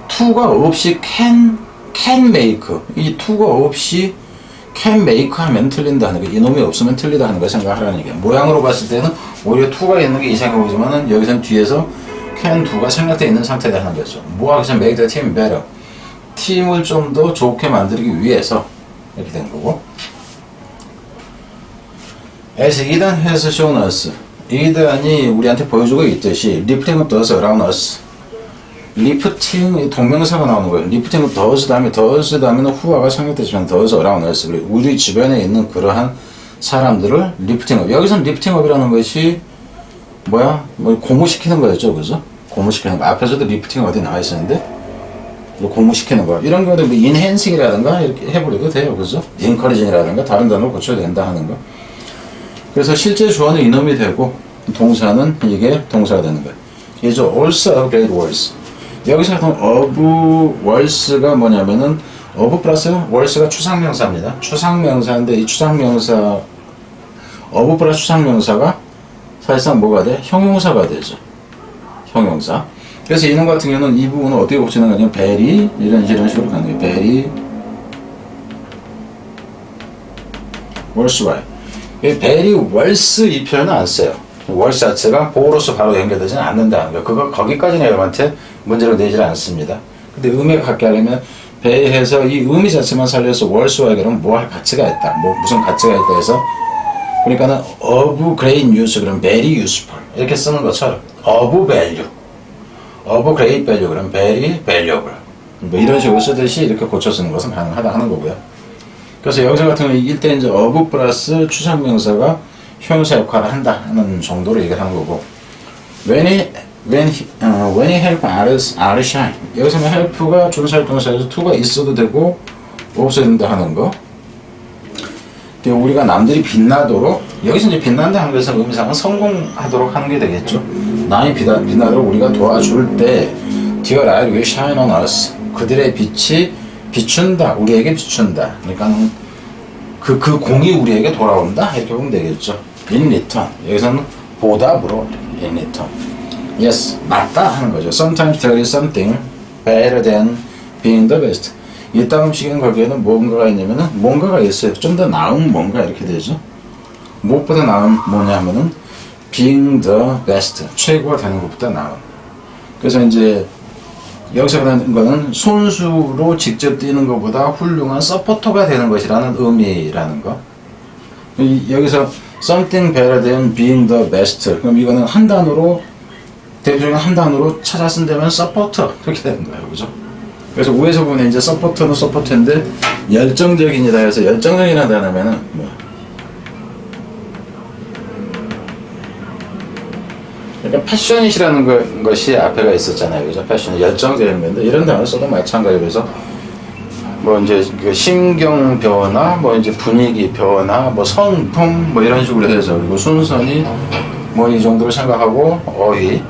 to가 없이 can make 이 to가 없이 can make 하면 틀린다는 거. 이놈이 없으면 틀리다 하는 걸 생각하라는 얘기예요. 모양으로 봤을 때는 오히려 to가 있는 게 이상해 보이지만은 여기서는 뒤에서 can do가 생략되어 있는 상태다 하는 거죠. 뭐 하기 전에 make the team better. 팀을 좀 더 좋게 만들기 위해서 이렇게 된 거고. As Eden has shown us. 이단이 우리한테 보여주고 있듯이 lifting does around us. lifting 동명사가 나오는 거예요. lifting does 다음에는 후아가 생략되지만 does around us. 우리 주변에 있는 그러한 사람들을 lifting up. 여기서는 lifting up이라는 것이 뭐야? 뭐 고무시키는 거였죠, 그죠? 고무시키는 거. 앞에서도 lifting 어디 나와 있었는데 고무시키는 거. 이런 경우도 뭐 enhancing이라든가 이렇게 해버려도 돼요, 그죠? encouraging이라든가 다른 단어로 고쳐야 된다 하는 거. 그래서 실제 주어는 이놈이 되고 동사는 이게 동사가 되는 거예요. 이죠. also great words. 여기서 of words가 뭐냐면은 of 플러스 words가 추상명사입니다. 추상명사인데 이 추상명사 of 플러스 추상명사가 사실상 뭐가 돼? 형용사가 되죠. 형용사. 그래서 이놈 같은 경우는 이 부분을 어떻게 고치는 거냐면 very 이런 식으로 가는 거예요. very words와요. very worse 이 표현은 안 써요. worse 자체가 보어로서 바로 연결되지는 않는다는 거. 그거 거기까지는 여러분한테 문제로 내질 않습니다. 근데 의미가 갖게 하려면 배해서 이 의미 자체만 살려서 worse와 그러면 뭐 할 가치가 있다. 뭐 무슨 가치가 있다 해서 그러니까는 of great use 그러면 very useful 이렇게 쓰는 것처럼 of value, of great value 그러면 very valuable 뭐 이런 식으로 쓰듯이 이렇게 고쳐 쓰는 것은 가능하다 하는 거고요. 그래서 여기서 같은 경우 이길 때 이제 of 플러스 추상명사가 형용사 역할을 한다 하는 정도로 얘기를 하는 거고. when he help others shine. 여기서는 help가 준사활동사에서 to가 있어도 되고 없어도 된다 하는 거. 우리가 남들이 빛나도록 여기서 이제 빛난다 하는 것은 의미상은 성공하도록 하는 게 되겠죠. 남이 빛나도록 우리가 도와줄 때 Their light will shine on us. 그들의 빛이 비춘다. 우리에게 비춘다. 그러니까 그 공이 우리에게 돌아온다. 이렇게 보면 되겠죠. In return. 여기서는 보답으로 in return. Yes, 맞다 하는 거죠. Sometimes there is something better than being the best. 이 다음 시간 거기에는 뭔가가 있냐면은 뭔가가 있어요. 좀 더 나은 뭔가 이렇게 되죠. 무엇보다 나은 뭐냐면은 being the best. 최고가 되는 것보다 나은. 그래서 이제 여기서 하는 거는 손수로 직접 뛰는 것보다 훌륭한 서포터가 되는 것이라는 의미라는 거. 여기서 something better than being the best. 그럼 이거는 한 단어로 대표적인 한 단어로 찾아 쓴다면 서포터 그렇게 되는 거예요, 그죠? 그래서 위에서 보면 이제 서포터는 서포터인데 열정적인이다 해서 열정적이라는 단어면은 뭐 그러니까 패셔닛이라는 것이 앞에가 있었잖아요, 그죠? 패션 열정적인 건데 이런 단어 써도 마찬가지로 그래서 뭐 이제 그 심경 변화, 뭐 이제 분위기 변화, 뭐 성품 뭐 이런 식으로 해서 그리고 순선이 뭐 이 정도로 생각하고 어휘,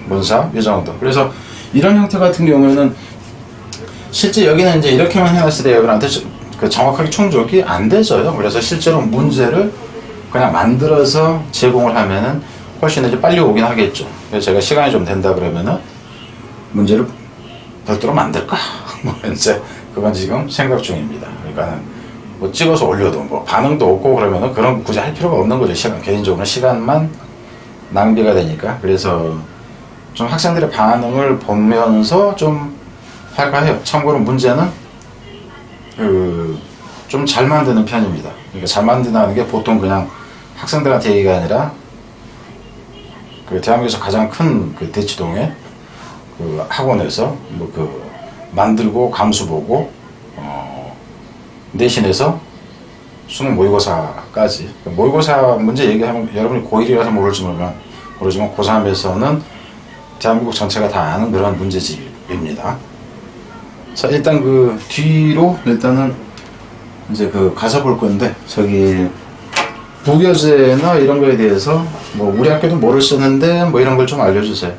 문사 이 정도. 그래서 이런 형태 같은 경우에는 실제 여기는 이제 이렇게만 해놨을 때 여러분한테 그 정확하게 충족이 안 되죠. 그래서 실제로 문제를 그냥 만들어서 제공을 하면은 훨씬 이제 빨리 오긴 하겠죠. 그래서 제가 시간이 좀 된다 그러면은 문제를 별도로 만들까? 뭐 이제 그건 지금 생각 중입니다. 그러니까는 뭐 찍어서 올려도 뭐 반응도 없고 그러면은 그런 굳이 할 필요가 없는 거죠. 시간 개인적으로 시간만 낭비가 되니까. 그래서 좀 학생들의 반응을 보면서 좀 할까 해요. 참고로 문제는 좀 잘 만드는 편입니다. 그러니까 잘 만든다는 게 보통 그냥 학생들한테 얘기가 아니라 그 대한민국에서 가장 큰 그 대치동에 그 학원에서 뭐 그 만들고 감수 보고 내신에서 수능 모의고사까지 모의고사 문제 얘기하면 여러분이 고1이라서 모르지만 고3에서는 대한민국 전체가 다 아는 그런 문제집입니다. 자, 일단 그 뒤로 일단은 이제 그 가서 볼 건데, 저기 부교재나 이런 거에 대해서 뭐 우리 학교도 뭐를 쓰는데 뭐 이런 걸 좀 알려주세요.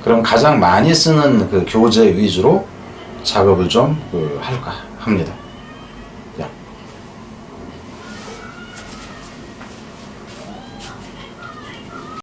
그럼 가장 많이 쓰는 그 교재 위주로 작업을 좀 할까 합니다.